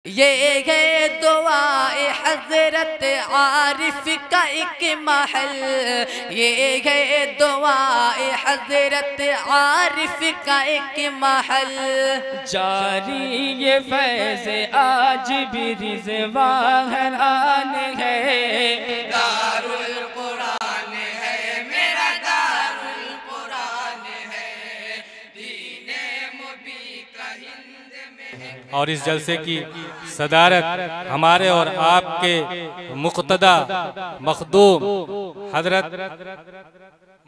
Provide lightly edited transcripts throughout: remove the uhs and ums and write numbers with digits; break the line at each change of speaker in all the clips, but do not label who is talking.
ये दुआए हजरत आरिफ का एक महल, ये दुआए हजरत आरिफ का एक महल।
जारी ये फैज़ आज भी रिज़वान है,
दारुल कुरान है मेरा, दारुल कुरान है, दीने मुबी का हिंद में है।
और इस जलसे की सदारत हमारे और आपके मुक़्तदा मखदूम हजरत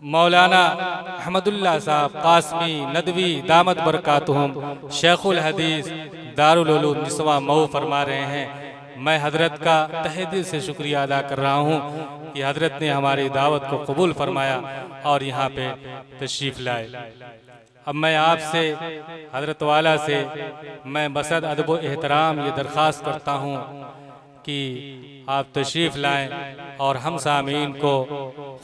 मौलाना अहमदुल्लाह साहब कासमी नदवी दामद बरकातुहुम शेखुल हदीस दारुल उलूम निस्वा मऊ फरमा रहे हैं। मैं हजरत का तहे दिल से शुक्रिया अदा कर रहा हूँ कि हजरत ने हमारी दावत को कबूल फरमाया और यहाँ पे तशरीफ़ लाए। अब मैं आपसे हजरत वाला से मैं बसद अदब व एहतराम ये दरख्वास्त करता हूँ कि आप तशरीफ़ लाएं और हम सामीन को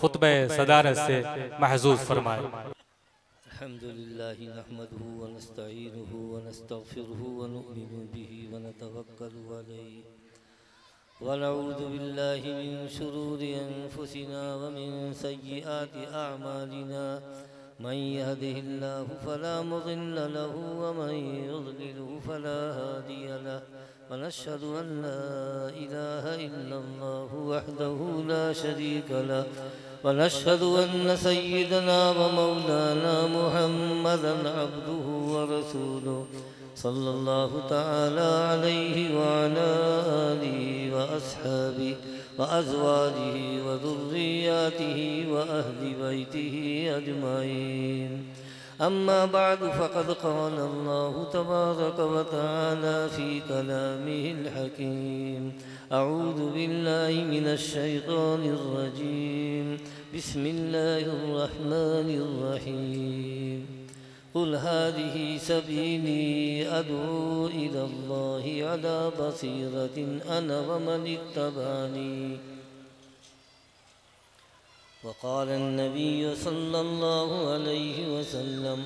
खुतबे सदारत से महजूज़ फरमाएं।
अल्हम्दुलिल्लाहि नहमदुहु व नस्तईनुहु व नस्तगफिरुहु व नु'मिनु बिही व नतवक्कलु अलैहि व नऊज़ु बिल्लाहि मिन शुरूरि अनफुसिना व मिन सय्यिआति अअमालिना। मन यहदिहिल्लाहु फला मुज़िल्ल लहु व मन युज़लिलहु फला हादिय लहु व नशहदु अन ला इलाहा इल्लल्लाहु वहदहु ला शरीका लहु व नशहदु अन्न सय्यिदना व मौलाना मुहम्मदन अब्दुहु व रसूलुहु सल्लल्लाहु तआला अलैहि व अला आलिहि व अस्हाबिहि व अज़वाजिहि व ज़ुर्रिय्यातिहि व अहलि बैतिहि अजमईन। अम्मा बादु फ़क़द क़ाल अल्लाहु तबारक व तआला फ़ी कलामिहिल हकीम। अऊज़ु बिल्लाहि मिनश शैतानिर रजीम। बिस्मिल्लाहिर रहमानिर रहीम। कुल हाज़िही सबीली अदऊ इलल्लाहि अला बसीरतिन अना व मन इत्तबअनी। वक़ाल अन्नबिय्यु सल्लल्लाहु अलैहि वसल्लम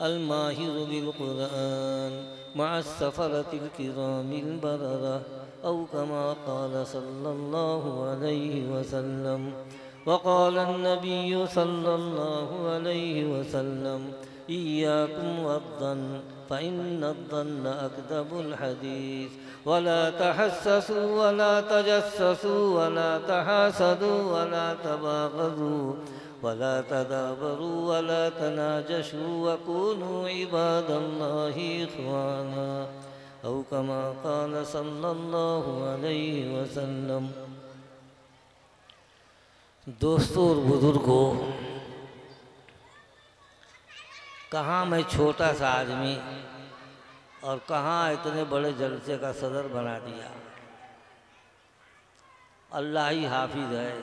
अल-माहिरु बिल-क़ुरआन मअस-सफ़रतिल किरामिल बररा औ कमा क़ाल सल्लल्लाहु अलैहि वसल्लम। वक़ाल अन्नबिय्यु सल्लल्लाहु अलैहि वसल्लम इय्याकुम वज़्ज़न्न फ़इन्नज़्ज़न्न अकज़बुल हदीस वला तहस्ससू वला तजस्ससू वला तहासदू वला तबाग़ज़ू वला तदाबरू वला तनाजशू वकूनू इबादल्लाहि इख़वाना औ कमा क़ाल सल्लल्लाहु अलैहि वसल्लम। दोस्तों और बुजुर्गों, कहाँ मैं छोटा सा आदमी और कहाँ इतने बड़े जलसे का सदर बना दिया। अल्लाह ही हाफिज है,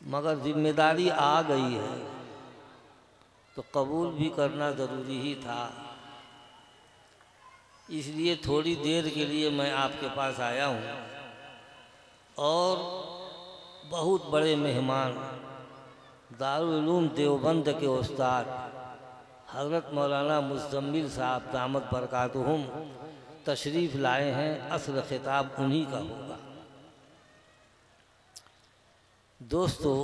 मगर जिम्मेदारी आ गई है तो कबूल भी करना ज़रूरी ही था। इसलिए थोड़ी देर के लिए मैं आपके पास आया हूँ और बहुत बड़े मेहमान दारुल उलूम देवबंद के उस्ताद हज़रत मौलाना मुज़म्मिल साहब दामद बरकातुहुम तशरीफ़ लाए हैं। असल खिताब उन्हीं का होगा। दोस्तों,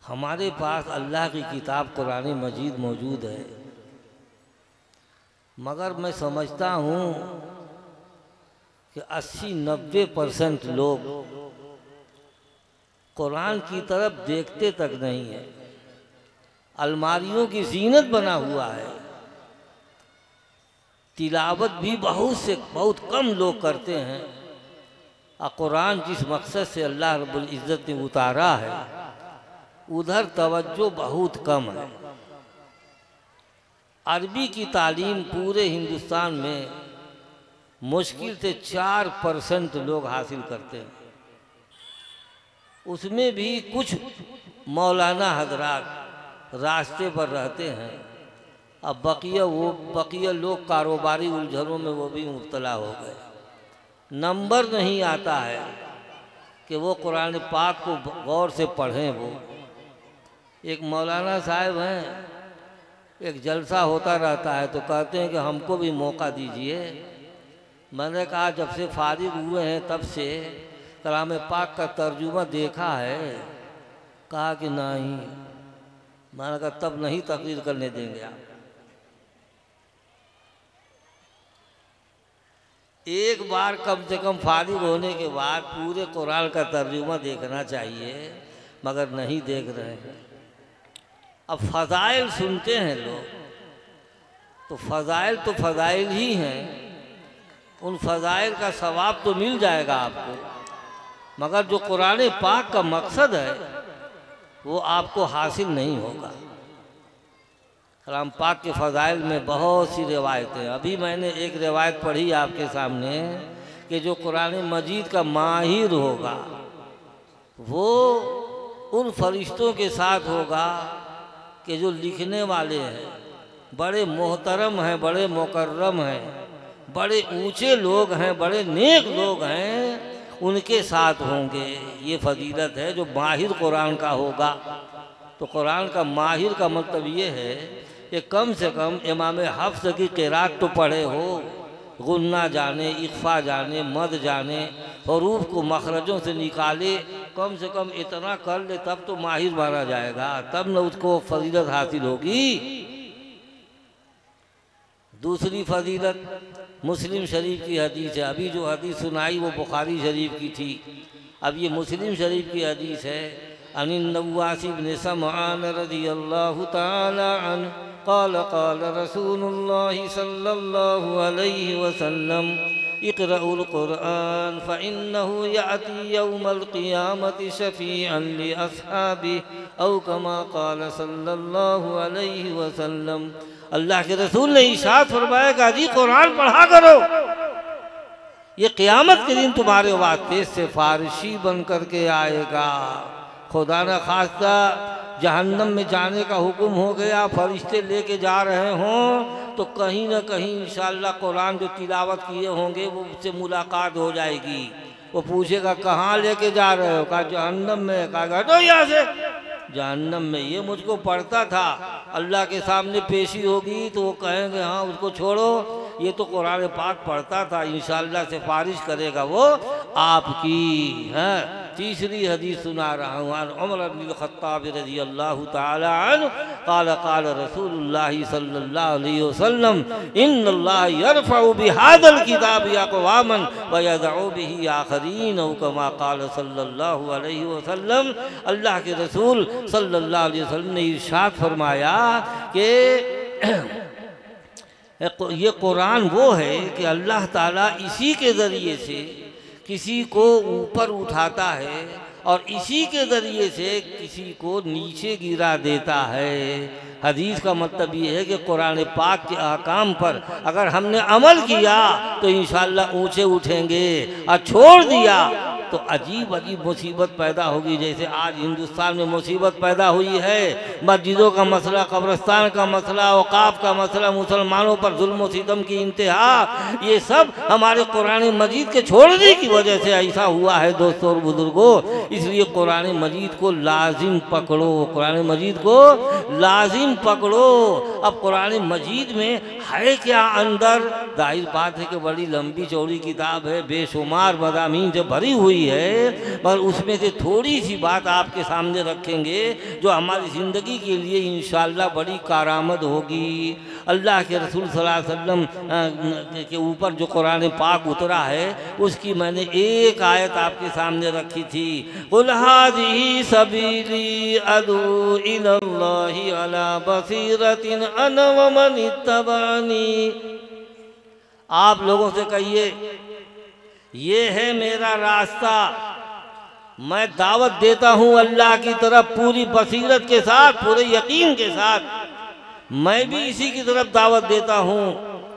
हमारे पास अल्लाह की किताब कुरान मजीद मौजूद है, मगर मैं समझता हूँ कि 80-90% लोग कुरान की तरफ देखते तक नहीं है। अलमारियों की ज़ीनत बना हुआ है, तिलावत भी बहुत कम लोग करते हैं। और कुरान जिस मकसद से अल्लाह रब्बुल इज़्ज़त ने उतारा है उधर तवज्जो बहुत कम है। अरबी की तालीम पूरे हिंदुस्तान में मुश्किल से 4% लोग हासिल करते हैं। उसमें भी कुछ मौलाना हजरात रास्ते पर रहते हैं, अब बकिया लोग कारोबारी उलझनों में वो भी मुब्तला हो गए। नंबर नहीं आता है कि वो कुरान पाक को गौर से पढ़ें। वो एक मौलाना साहब हैं, एक जलसा होता रहता है तो कहते हैं कि हमको भी मौका दीजिए। मैंने कहा जब से फारिग हुए हैं तब से कलाम पाक का तर्जुमा देखा है? कहा कि नहीं। मैंने कहा तब नहीं तकरीर करने देंगे आप। एक बार कम से कम फारिग होने के बाद पूरे कुरान का तर्जुमा देखना चाहिए, मगर नहीं देख रहे हैं। अब फ़ज़ाइल सुनते हैं लोग, तो फ़ज़ाइल ही हैं, उन फ़ज़ाइल का सवाब तो मिल जाएगा आपको, मगर जो कुरान पाक का मकसद है वो आपको हासिल नहीं होगा। कलाम पाक के फ़ज़ाइल में बहुत सी रिवायतें, अभी मैंने एक रिवायत पढ़ी आपके सामने कि जो कुरान मजीद का माहिर होगा वो उन फरिश्तों के साथ होगा कि जो लिखने वाले हैं, बड़े मोहतरम हैं, बड़े मुकर्रम हैं, बड़े ऊंचे लोग हैं, बड़े नेक लोग हैं, उनके साथ होंगे। ये फजीलत है जो माहिर कुरान का होगा। तो कुरान का माहिर का मतलब ये है कि कम से कम इमाम हफ्स की क़िरात तो पढ़े हो, गुन्ना जाने, इख्फा जाने, मद जाने, हरूफ को मखरजों से निकाले, कम से कम इतना कर ले तब तो माहिर माना जाएगा, तब न उसको फजीलत हासिल होगी। दूसरी फजीलत मुस्लिम शरीफ की हदीस है। अभी जो हदीस सुनाई वो बुखारी शरीफ की थी, अब ये मुस्लिम शरीफ की हदीस है। अनिन नवास इब्न समआन रज़ियल्लाहु तआला अन्हु क़ाल क़ाल रसूलुल्लाह सल्लल्लाहु अलैहि वसल्लम इक़रउल क़ुरआन फ़इन्नहु याती यौमल क़ियामति शफ़ीअन लि अस्हाबिही औ कमा क़ाल सल्लल्लाहु अलैहि वसल्लम। अल्लाह के रसूल ने इरशाद फरमाया कि जी कुरान पढ़ा करो, ये क़यामत के दिन तुम्हारे वास्ते सिफारिशी बन करके आएगा। खुदा न खास्ता जहन्नम में जाने का हुक्म हो गया, फरिश्ते लेके जा रहे हों, तो कहीं न कहीं इंशाअल्लाह कुरान जो तिलावत किए होंगे वो उससे मुलाकात हो जाएगी। वो पूछेगा कहाँ लेके जा रहे हो? कहा जहन्नम में। कहा हटो यहाँ से, जहन्नम में ये मुझको पढ़ता था। अल्लाह के सामने पेशी होगी तो वो कहेंगे हाँ उसको छोड़ो, ये तो कुरान पाक पढ़ता था, इंशाअल्लाह सिफारिश करेगा वो आपकी। है तीसरी हदीस सुना रहा हूँ। उमर इब्न ख़त्ताब रज़ियल्लाहु तआला अन्हु क़ाल क़ाल रसूलुल्लाह सल्लल्लाहु अलैहि वसल्लम इन्नल्लाह यरफ़उ बिहाज़ल किताबि अक़वामन व यज़उ बिही आख़रीन औ कमा क़ाल सल्लल्लाहु अलैहि वसल्लम। अल्लाह के रसूल सल्लल्लाहु अलैहि वसल्लम ने इरशाद फरमाया कि ये कुरान वो है कि अल्लाह ताला इसी के ज़रिए से किसी को ऊपर उठाता है और इसी के ज़रिए से किसी को नीचे गिरा देता है। हदीस का मतलब ये है कि कुरान पाक के अहकाम पर अगर हमने अमल किया तो इंशाअल्लाह ऊंचे उठेंगे, और छोड़ दिया तो अजीब अजीब मुसीबत पैदा होगी। जैसे आज हिंदुस्तान में मुसीबत पैदा हुई है, मस्जिदों का मसला, कब्रिस्तान का मसला, औकाफ का मसला, मुसलमानों पर जुल्म सितम की इंतहा, ये सब हमारे कुरान मजीद के छोड़ने की वजह से ऐसा हुआ है दोस्तों और बुजुर्गों। इसलिए कुरान मजीद को लाजिम पकड़ो, कुरान मजीद को लाजिम पकड़ो। अब कुरान मजीद में है क्या अंदर? जाहिर बात है कि बड़ी लंबी चौड़ी किताब है, बेशुमार मज़ामीन से भरी हुई है, पर उसमें से थोड़ी सी बात आपके सामने रखेंगे जो हमारी ज़िंदगी के लिए इंशाअल्लाह बड़ी कारामद होगी। अल्लाह के रसूल सल्लल्लाहु अलैहि वसल्लम के ऊपर जो कुरान पाक उतरा है उसकी मैंने एक आयत आपके सामने रखी थी। कुल हाज़िही सबीली अदू इलल्लाहि अला बसीरतिन अना व मन इत्तबानी। आप लोगों से कहिए ये है मेरा रास्ता, मैं दावत देता हूँ अल्लाह की तरफ पूरी बसीरत के साथ, पूरे यकीन के साथ। मैं भी इसी की तरफ दावत देता हूँ,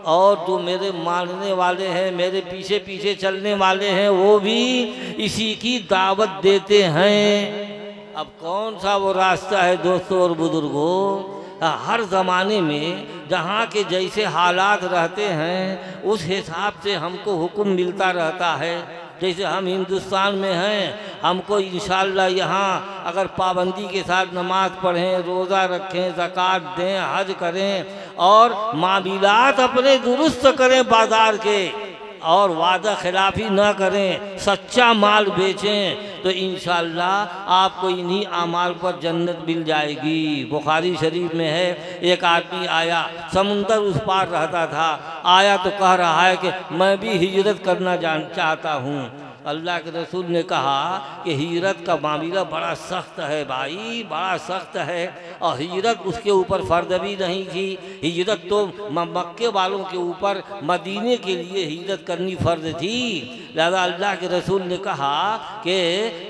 और जो मेरे मानने वाले हैं, मेरे पीछे पीछे चलने वाले हैं, वो भी इसी की दावत देते हैं। अब कौन सा वो रास्ता है दोस्तों और बुजुर्गों? हर ज़माने में जहाँ के जैसे हालात रहते हैं उस हिसाब से हमको हुक्म मिलता रहता है। जैसे हम हिंदुस्तान में हैं, हमको इंशाअल्लाह यहाँ अगर पाबंदी के साथ नमाज पढ़ें, रोज़ा रखें, ज़कात दें, हज करें और मामलात अपने दुरुस्त करें बाज़ार के, और वादा खिलाफी न करें, सच्चा माल बेचें, तो इंशाअल्लाह आपको इन्हीं आमाल पर जन्नत मिल जाएगी। बुखारी शरीफ में है, एक आदमी आया, समुंदर उस पार रहता था, आया तो कह रहा है कि मैं भी हिजरत करना चाहता हूँ। अल्लाह के रसूल ने कहा कि हिजरत का मामला बड़ा सख्त है भाई, बड़ा सख्त है, और हिजरत उसके ऊपर फ़र्ज भी नहीं थी। हिजरत तो मक्के वालों के ऊपर मदीने के लिए हिजरत करनी फ़र्ज थी। लिहाजा अल्लाह के रसूल ने कहा कि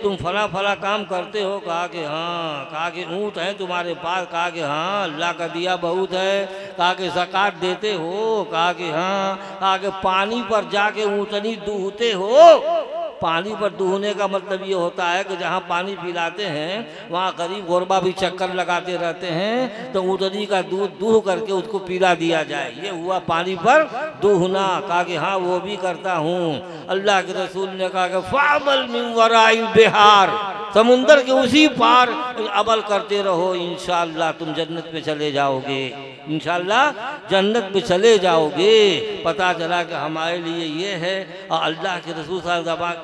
तुम फला फला काम करते हो, कहा कि हाँ, कहा कि ऊँट है तुम्हारे पास, कहा कि हाँ अल्लाह का दिया बहुत है, कहा कि ज़कात देते हो, कहा कि हाँ, कहा कि पानी पर जाके ऊँटनी दूहते हो। पानी पर दूहने का मतलब ये होता है कि जहाँ पानी पिलाते हैं वहाँ गरीब गुरबा भी चक्कर लगाते रहते हैं, तो ऊँटनी का दूध दूह करके उसको पिला दिया जाए, ये हुआ पानी पर दूहना। कहा कि हाँ वो भी करता हूँ। अल्लाह के रसूल ने कहा कि फामल मिन वराइल बिहार, समुंदर के उसी पार अमल करते रहो, इंशाअल्लाह तुम जन्नत में चले जाओगे, इंशाअल्लाह जन्नत में चले जाओगे। पता चला कि हमारे लिए ये है। और अल्लाह के रसूल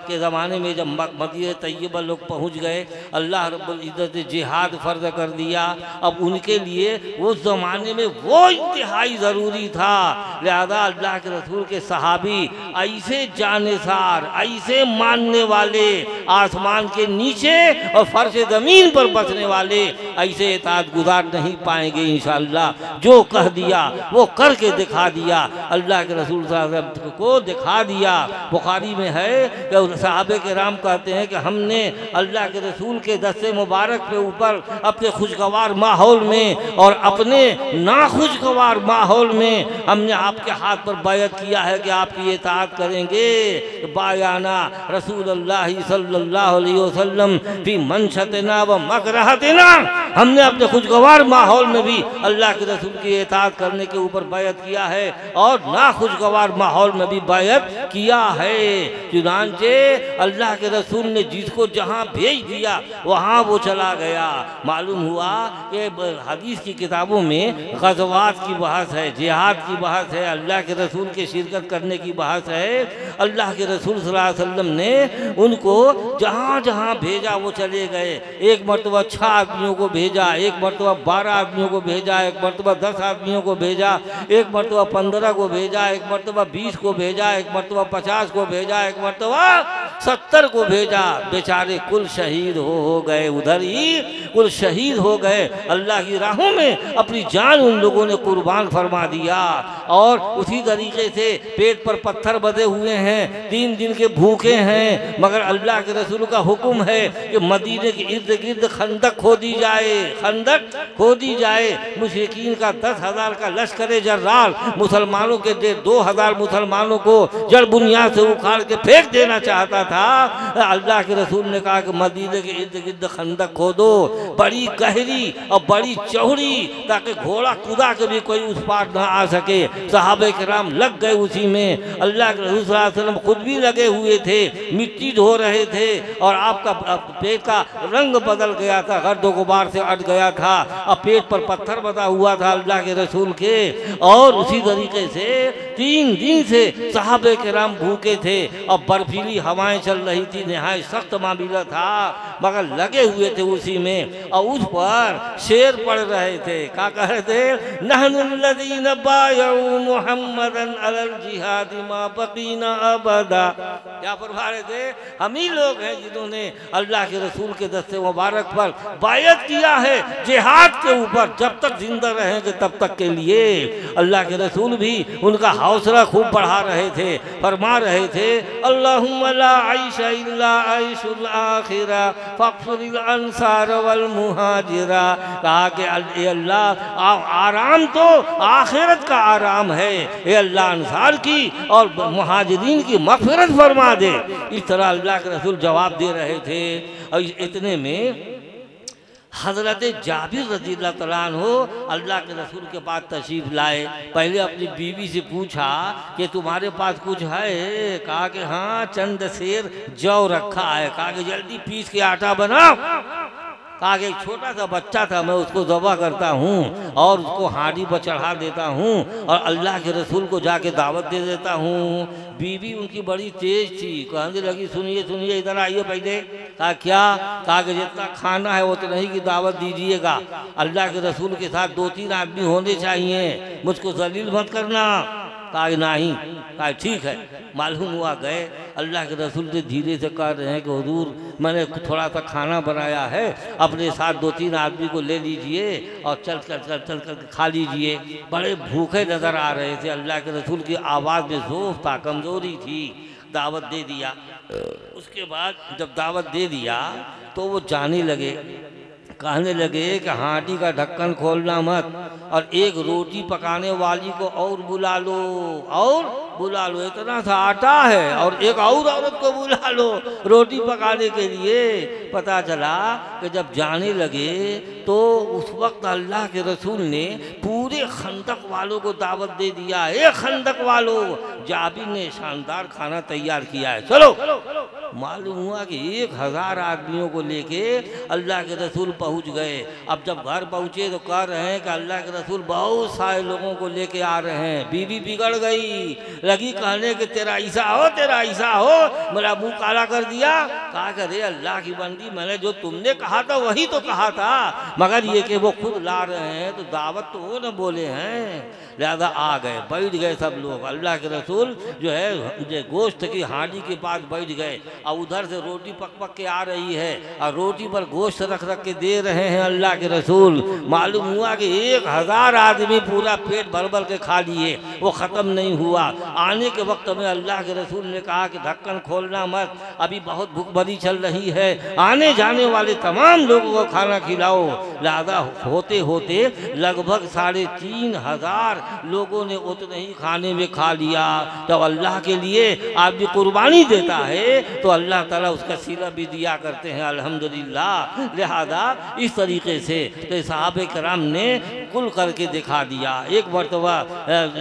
के ज़माने में जब मदीना तैयबा लोग पहुँच गए, अल्लाह रब्बुल इज़्ज़त ने जिहाद फ़र्ज़ कर दिया। अब उनके लिए उस ज़माने में वो इंतहाई ज़रूरी था। लिहाजा अल्लाह के रसूल के सहाबी ऐसे जानेसार, ऐसे मानने वाले, आसमान के नीचे और फर्श ज़मीन पर बसने वाले ऐसे इताअत गुज़ार नहीं पाएंगे इंशाअल्लाह। जो कह दिया वो करके दिखा दिया, अल्लाह के रसूल सल्लल्लाहु अलैहि वसल्लम को दिखा दिया। बुखारी में है कि सहाबे किराम कहते हैं कि हमने अल्लाह के रसूल के दस्ते मुबारक के ऊपर अपने खुशगवार माहौल में और अपने नाखुशगवार माहौल में हमने आपके हाथ पर बैत किया है कि आपकी इताअत करेंगे। बायाना रसूलुल्लाह सल्लल्लाहु अलैहि वसल्लम फी मनशतना व मकरहतना, हमने अपने खुशगवार माहौल में भी अल्लाह के रसूल की इताअत करने के ऊपर बैत किया है और नाखुशगवार माहौल में भी बैत किया है। चुनांचे अल्लाह के रसूल ने जिसको जहाँ भेज दिया वहाँ वो चला गया। मालूम हुआ कि हदीस की किताबों में ग़ज़वात की बहस है, जिहाद की बहस है, अल्लाह के रसूल के शिरकत करने की बहस है। अल्लाह के रसूल सल्लल्लाहु अलैहि वसल्लम ने उनको जहाँ जहाँ भेजा वो चले गए। एक मरतबा 6 आदमियों को भेजा, एक मरतबा 12 आदमियों को भेजा, एक मरतबा 10 आदमियों को भेजा, एक मरतबा 15 को भेजा, एक मरतबा 20 को भेजा, एक मरतबा 50 को भेजा, एक मरतबा 70 को भेजा। बेचारे कुल शहीद हो गए, उधर ही कुल शहीद हो गए। अल्लाह की राहों में अपनी जान उन लोगों ने कुर्बान फरमा दिया। और उसी तरीके से पेट पर पत्थर बंधे हुए हैं, 3 दिन के भूखे हैं, मगर अल्लाह के रसूल का हुक्म है कि मदीने के इर्द गिर्द खंदक खोदी जाए, खंदक खोदी जाए। मुशरिकीन का 10,000 का लश्कर जर्रार मुसलमानों के 2,000 मुसलमानों को जड़ बुनियाद से उखाड़ के फेंक देना चाहता था। अल्लाह के रसूल ने कहा कि मदीने के इर्द गिर्द खंदक खोदो, बड़ी गहरी और बड़ी चौड़ी, ताकि घोड़ा कूदा के भी कोई उस पार न आ सके। सहाबे किराम लग गए उसी में। अल्लाह के रसूल सल्लल्लाहु अलैहि वसल्लम खुद भी लगे हुए थे, मिट्टी धो रहे थे और आपका पेट का रंग बदल गया था, गर्द गुबार से अट गया था और पेट पर पत्थर बंधा हुआ था अल्लाह के रसूल के। और उसी तरीके से 3 दिन से सहाबे किराम भूखे थे और बर्फीली हवाएं चल रही थी, निहायत सख्त मामला था, मगर लगे हुए थे उसी में। और उस पर शेर पढ़ रहे थे, क्या कह रहे थे? नहनुल्लज़ीना बायऊ मुहम्मदन अलल जिहाद मा बकीना अबदा। क्या फरमा रहे थे? हम ही लोग हैं जिन्होंने अल्लाह के रसूल के दस्ते मुबारक पर बायत किया है जिहाद के ऊपर, जब तक जिंदा रहेंगे तब तक के लिए। अल्लाह के रसूल भी उनका हौसला खूब बढ़ा रहे थे, फरमा रहे थे अल्लाहुम्मा ला आइशा इल्ला आइशुल आखिरा फक्फुरिल अंसार वल मुहाजिरा। कहा कि अल्लाह आराम तो आखिरत का आराम है, ये अल्लाह अंसार की और मुहाजिरीन की मग़फ़िरत फरमा दे। इस तरह अल्लाह के रसूल जवाब दे रहे थे। और इतने में हजरत जाबिर रज़ियल्लाहु तआला अन्हु अल्लाह के रसूल के पास तशरीफ लाए। पहले अपनी बीवी से पूछा कि तुम्हारे पास कुछ है? कहा कि हाँ, चंद सेर जौ रखा है। कहा कि जल्दी पीस के आटा बनाओ। कहा कि एक छोटा सा बच्चा था, मैं उसको ज़बह करता हूँ और उसको हांडी पर चढ़ा देता हूँ और अल्लाह के रसूल को जाके दावत दे देता हूँ। बीवी उनकी बड़ी तेज थी, कहने लगी सुनिए सुनिए इधर आइए पहले। कहा क्या? कहा कि जितना खाना है उतना ही की दावत दीजिएगा। अल्लाह के रसूल के साथ 2-3 आदमी होने चाहिए, मुझको जलील मत करना। कहा नहीं। कहा ठीक है। मालूम हुआ गए, अल्लाह के रसूल से धीरे से कह रहे हैं कि हुजूर मैंने थोड़ा सा खाना बनाया है, अपने साथ 2-3 आदमी को ले लीजिए और चल कर खा लीजिए। बड़े भूखे नजर आ रहे थे। अल्लाह के रसूल की आवाज़ में ज़ोफ था, कमज़ोरी थी। दावत दे दिया। उसके बाद जब दावत दे दिया तो वो जाने लगे, कहने लगे कि हांडी का ढक्कन खोलना मत और एक रोटी पकाने वाली को और बुला लो, और बुला लो, इतना सा आटा है और एक और औरत को बुला लो रोटी पकाने के लिए। पता चला कि जब जाने लगे तो उस वक्त अल्लाह के रसूल ने पूरे खंदक वालों को दावत दे दिया। एक खंदक वालों, जाबिर ने शानदार खाना तैयार किया है, चलो। मालूम हुआ कि 1000 आदमियों को लेके अल्लाह के रसूल पहुंच गए। अब जब घर पहुंचे तो कह रहे हैं कि अल्लाह के रसूल बहुत सारे लोगों को लेके आ रहे हैं। बीवी बिगड़ गई, लगी कहने कि तेरा ऐसा हो, तेरा ऐसा हो, मेरा मुंह काला कर दिया। कहा करे अल्लाह की बंदी, मैंने जो तुमने कहा था वही तो कहा था, मगर ये कि वो खुद ला रहे हैं तो दावत तो वो न बोले हैं। लिहाजा आ गए, बैठ गए सब लोग। अल्लाह के रसूल जो है गोश्त की हांडी के पास बैठ गए और उधर से रोटी पक पक के आ रही है और रोटी पर गोश्त रख रख के दे रहे हैं अल्लाह के रसूल। मालूम हुआ कि 1000 आदमी पूरा पेट भर भर के खा लिए, वो ख़त्म नहीं हुआ। आने के वक्त में अल्लाह के रसूल ने कहा कि ढक्कन खोलना मत, अभी बहुत भूखमरी चल रही है, आने जाने वाले तमाम लोगों को खाना खिलाओ। लिहाजा होते होते लगभग 3500 लोगों ने उतने ही खाने में खा लिया। जब अल्लाह के लिए आदमी कुर्बानी देता है तो अल्लाह ताला उसका सिला भी दिया करते हैं, अल्हम्दुलिल्लाह। लिहाजा इस तरीके से तो सहाबे कराम ने कुल करके दिखा दिया। एक मरतबा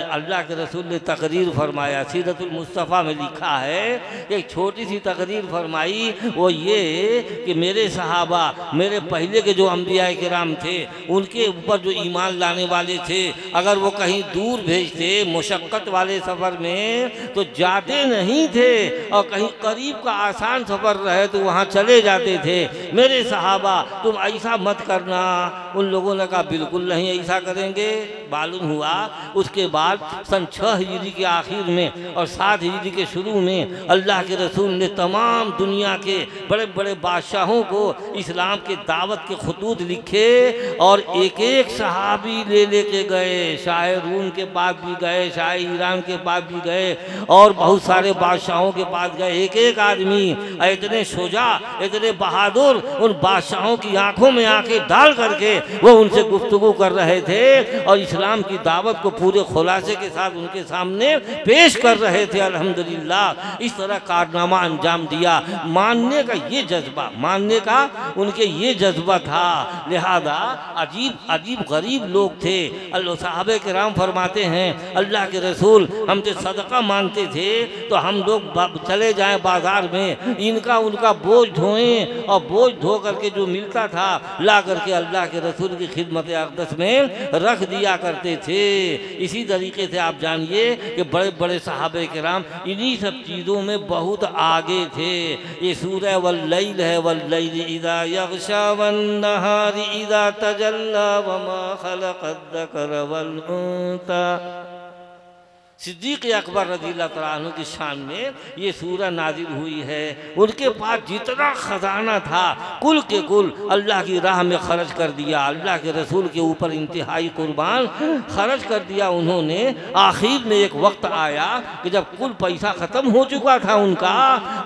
अल्लाह के रसूल ने तकरीर फरमाया, सीरतुल मुस्तफ़ा में लिखा है, एक छोटी सी तकरीर फरमाई, वो ये कि मेरे सहाबा, मेरे पहले के जो अंबिया किराम थे, उनके ऊपर जो ईमान लाने वाले थे, अगर वो कहीं दूर भेजते मुशक्क़त वाले सफ़र में तो जाते नहीं थे, और कहीं करीब का आसान सफ़र रहे तो वहाँ चले जाते थे। मेरे सहाबा तुम ऐसा मत करना। उन लोगों ने कहा बिल्कुल नहीं ऐसा करेंगे। मालूम हुआ उसके बाद सन 6 हिजरी के आखिर में और 7 हिजरी के शुरू में अल्लाह के रसूल ने तमाम दुनिया के बड़े बड़े बादशाहों को इस्लाम के दावत के खतूत लिखे और एक एक सहाबी ले लेके गए। शाह रूम के पास भी गए, शाह ईरान के पास भी गए और बहुत सारे बादशाहों के पास गए। एक एक आदमी इतने शुजा, इतने बहादुर, उन बादशाहों की आंखों में आंखें डाल करके वो उनसे गुफ्तगू कर रहे थे और इस्लाम की दावत को पूरे खुलासे के साथ उनके सामने पेश कर रहे थे। अल्हम्दुलिल्लाह इस तरह कारनामा अंजाम दिया। मानने का ये जज्बा, मानने का उनके ये जज्बा था। लिहाजा अजीब अजीब गरीब लोग थे। अल्लाह साहबे किराम फरमाते हैं अल्लाह के रसूल हमसे सदका मांगते थे तो हम लोग चले जाएं बाजार में, इनका उनका बोझ ढोएं और बोझ धो करके जो मिलता था ला करके अल्लाह के रसूल की खिदमत अक़दस में रख दिया करते थे। इसी तरीके से आप जानिए कि बड़े बड़े सहाबे किराम इन्हीं सब चीज़ों में बहुत आगे थे। ये सूरह वल्लैल है, वल्लैल इज़ा यग़शा वन्नहारि इज़ा तजल्ला वमा खलक़द्दकर वल उन्सा। सिद्दीक़ अकबर रज़ियल्लाहु तआला अन्हु की शान में ये सूरह नाजिल हुई है। उनके पास जितना ख़जाना था कुल के कुल अल्लाह की राह में ख़र्च कर दिया। अल्लाह के रसूल के ऊपर इंतहाई कुर्बान ख़र्च कर दिया उन्होंने। आखिर में एक वक्त आया कि जब कुल पैसा ख़त्म हो चुका था उनका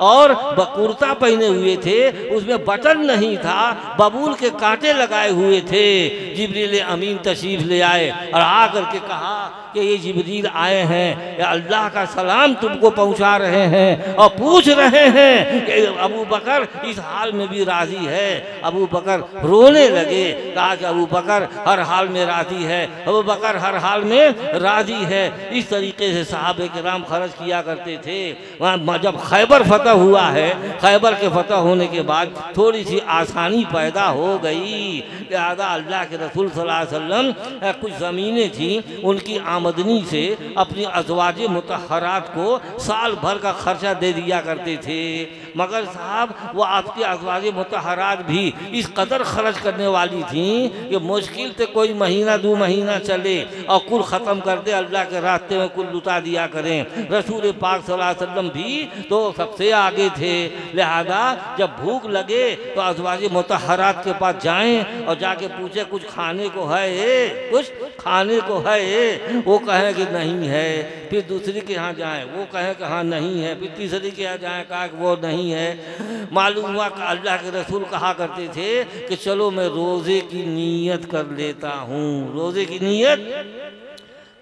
और कुर्ता पहने हुए थे, उसमें बटन नहीं था, बबूल के कांटे लगाए हुए थे। जिब्रील अमीन तशरीफ़ ले आए और आ करके कहा कि कि ये जिब्रील आए हैं, अल्लाह का सलाम तुमको पहुंचा रहे हैं और पूछ रहे हैं कि अबू बकर इस हाल में भी राजी है। अबू बकर रोने लगे, कहा कि अबू बकर हर हाल में राजी है, अबू बकर हर हाल में राजी है। इस तरीके से सहाबे किराम खर्च किया करते थे। वहाँ जब खैबर फतह हुआ है, खैबर के फतह होने के बाद थोड़ी सी आसानी पैदा हो गई। लिहाजा अल्लाह के रसूल सल्लल्लाहु अलैहि वसल्लम कुछ ज़मीनें थी, उनकी आमदनी से अपनी अज़वाज मुतहरात को साल भर का खर्चा दे दिया करते थे। मगर साहब वो आपकी अज़वाज मुतहरात भी इस कदर खर्च करने वाली थी कि मुश्किल से कोई महीना 2 महीना चले और कुल ख़त्म कर दे, अल्लाह के रास्ते में कुल लुटा दिया करें। रसूल पाक सल्लल्लाहु अलैहि वसल्लम भी तो सबसे आगे थे। लिहाजा जब भूख लगे तो अज़वाज मुतहरात के पास जाएं और जाके पूछे कुछ खाने को है, कुछ खाने को है। वो कहें कि नहीं है। फिर दूसरी के यहाँ जाएं, वो कहें कि हाँ नहीं है। फिर तीसरी के यहाँ जाएं, कहा कि वो नहीं है। मालूम हुआ कि अल्लाह के रसूल कहा करते थे कि चलो मैं रोज़े की नीयत कर लेता हूँ, रोज़े की नीयत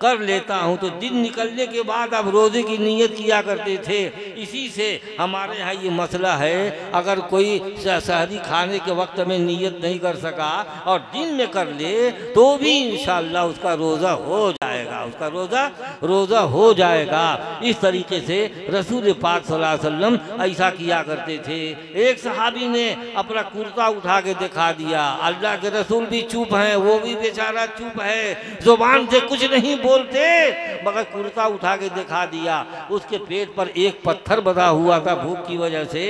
कर लेता हूँ। तो दिन निकलने के बाद अब रोज़े की नीयत किया करते थे। इसी से हमारे यहाँ ये मसला है, अगर कोई सहरी खाने के वक्त में नीयत नहीं कर सका और दिन में कर ले तो भी इंशाअल्लाह उसका रोज़ा हो जाएगा, उसका रोज़ा हो जाएगा। इस तरीके से रसूल पाक सल्लल्लाहु अलैहि वसल्लम ऐसा किया करते थे। एक सहाबी ने अपना कुर्ता उठा के दिखा दिया, अल्लाह के रसूल भी चुप हैं, वो भी बेचारा चुप है, ज़ुबान से कुछ नहीं बोलते, मगर कुर्ता उठा के दिखा दिया। उसके पेट पर एक पत्थर बंधा हुआ था भूख की वजह से।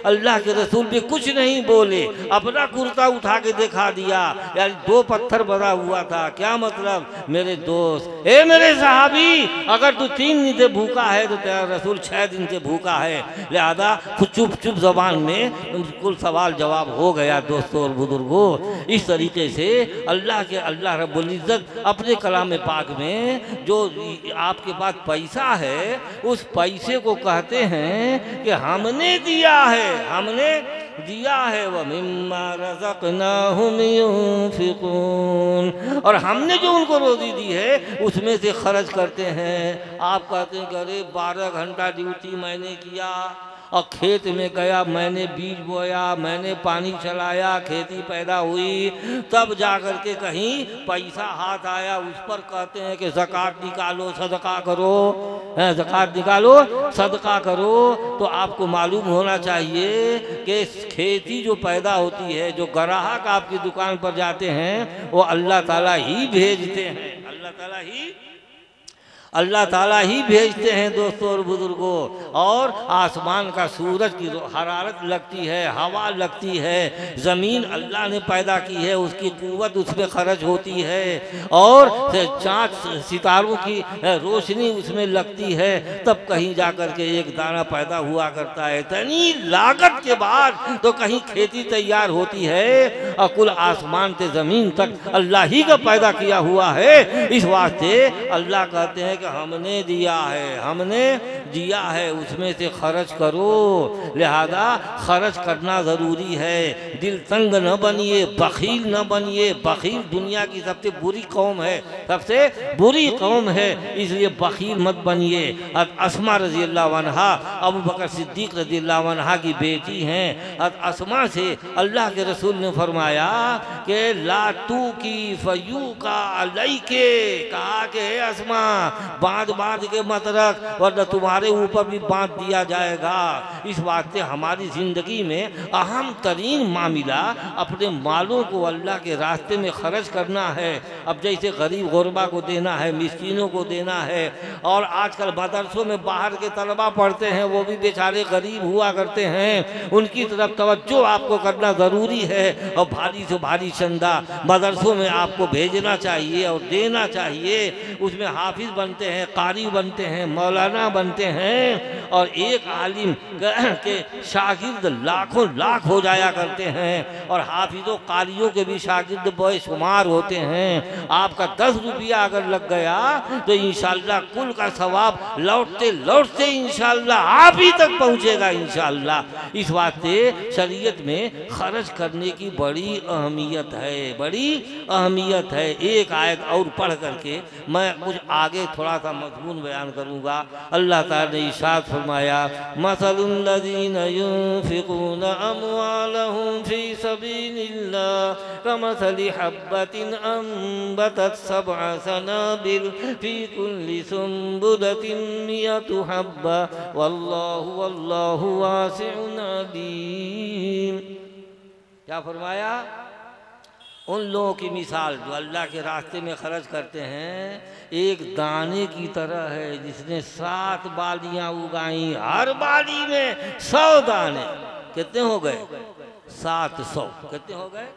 अल्लाह के रसूल भी कुछ नहीं बोले, अपना कुर्ता उठा के दिखा दिया, यानी 2 पत्थर बंधा हुआ था। क्या मतलब मेरे दोस्त, ए मेरे सहाबी, अगर तू 3 दिन से भूखा है तो तेरा रसूल 6 दिन से भूखा है। लिहाजा चुप चुप जबान में कुल सवाल जवाब हो गया। दोस्तों और बुजुर्गों, इस तरीके से अल्लाह रब्बुल इज्जत अपने कलाम पाक में जो आपके पास पैसा है उस पैसे को कहते हैं कि हमने दिया है, हमने दिया है। व मिम्मा रज़क़नाहुम युनफ़िक़ून, और हमने जो उनको रोज़ी दी है उसमें से खर्च करते हैं। आप कहते हैं कि अरे 12 घंटा ड्यूटी मैंने किया और खेत में गया, मैंने बीज बोया, मैंने पानी चलाया, खेती पैदा हुई, तब जाकर के कहीं पैसा हाथ आया, उस पर कहते हैं कि ज़कात निकालो, सदका करो, ज़कात निकालो, सदका करो। तो आपको मालूम होना चाहिए कि खेती जो पैदा होती है, जो ग्राहक आपकी दुकान पर जाते हैं वो अल्लाह ताला ही भेजते हैं, अल्लाह ताला ही भेजते हैं। दोस्तों और बुजुर्गों, और आसमान का सूरज की हरारत लगती है, हवा लगती है, ज़मीन अल्लाह ने पैदा की है, उसकी कुव्वत उसमें खर्च होती है, और चाँद सितारों की रोशनी उसमें लगती है, तब कहीं जाकर के एक दाना पैदा हुआ करता है। इतनी लागत के बाद तो कहीं खेती तैयार होती है, और कुल आसमान से ज़मीन तक अल्लाह ही का पैदा किया हुआ है। इस वास्ते अल्लाह कहते हैं कि हमने दिया है, हमने दिया है, उसमें से खर्च करो। लिहाजा खर्च करना ज़रूरी है। दिल तंग न बनिए, बखील न बनिए। बखील दुनिया की सबसे बुरी कौम है, सबसे बुरी कौम है, इसलिए बखील मत बनिए। अस्मा रज़ी अल्लाह अन्हा अबू बकर सिद्दीक़ रज़ी अल्लाह अन्हा की बेटी हैं। अस्मा से अल्लाह के रसूल ने फरमाया कि ला तू की फयू का अलैके, कहा कि अस्मा बांध के मत रख, वरना तुम्हारे ऊपर भी बांध दिया जाएगा। इस वास्ते हमारी ज़िंदगी में अहम तरीन मामला अपने मालों को अल्लाह के रास्ते में खर्च करना है। अब जैसे गरीब गुरबा को देना है, मिस्कीनों को देना है, और आजकल मदरसों में बाहर के तलबा पढ़ते हैं, वो भी बेचारे गरीब हुआ करते हैं, उनकी तरफ तवज्जो आपको करना ज़रूरी है। और भारी से भारी चंदा मदरसों में आपको भेजना चाहिए और देना चाहिए। उसमें हाफिज बनते हैं, कारी बनते हैं, मौलाना बनते हैं, और एक आलिम के शागिर्द लाखों लाख हो जाया करते हैं और हाफिजों कारियों के भी शागिर्द बेशुमार होते हैं। आपका 10 रुपया अगर लग गया तो इंशाअल्लाह कुल का सवाब लौटते लौटते इंशाअल्लाह आप ही तक पहुंचेगा इंशाअल्लाह। इस वास्ते शरीयत में खर्च करने की बड़ी अहमियत है, बड़ी अहमियत है। एक आयत और पढ़ करके मैं कुछ आगे थोड़ा सा मजमून बयान करूंगा। अल्लाह ताला ने इरशाद फरमाया, मसलुल लज़ीना युनफ़िक़ूना अम्वालहुम फ़ी सबीलिल्लाह कमसलि हब्बतिन अंबतत सबअ सनाबिल फ़ी कुल्लि सुंबुलतिन मियतु हब्बा वल्लाहु वासिउन अलीम। क्या फरमाया? उन लोगों की मिसाल जो अल्लाह के रास्ते में खर्च करते हैं एक दाने की तरह है जिसने 7 बालियां उगाई, हर बाली में 100 दाने। कितने हो गए? 700। कितने हो गए?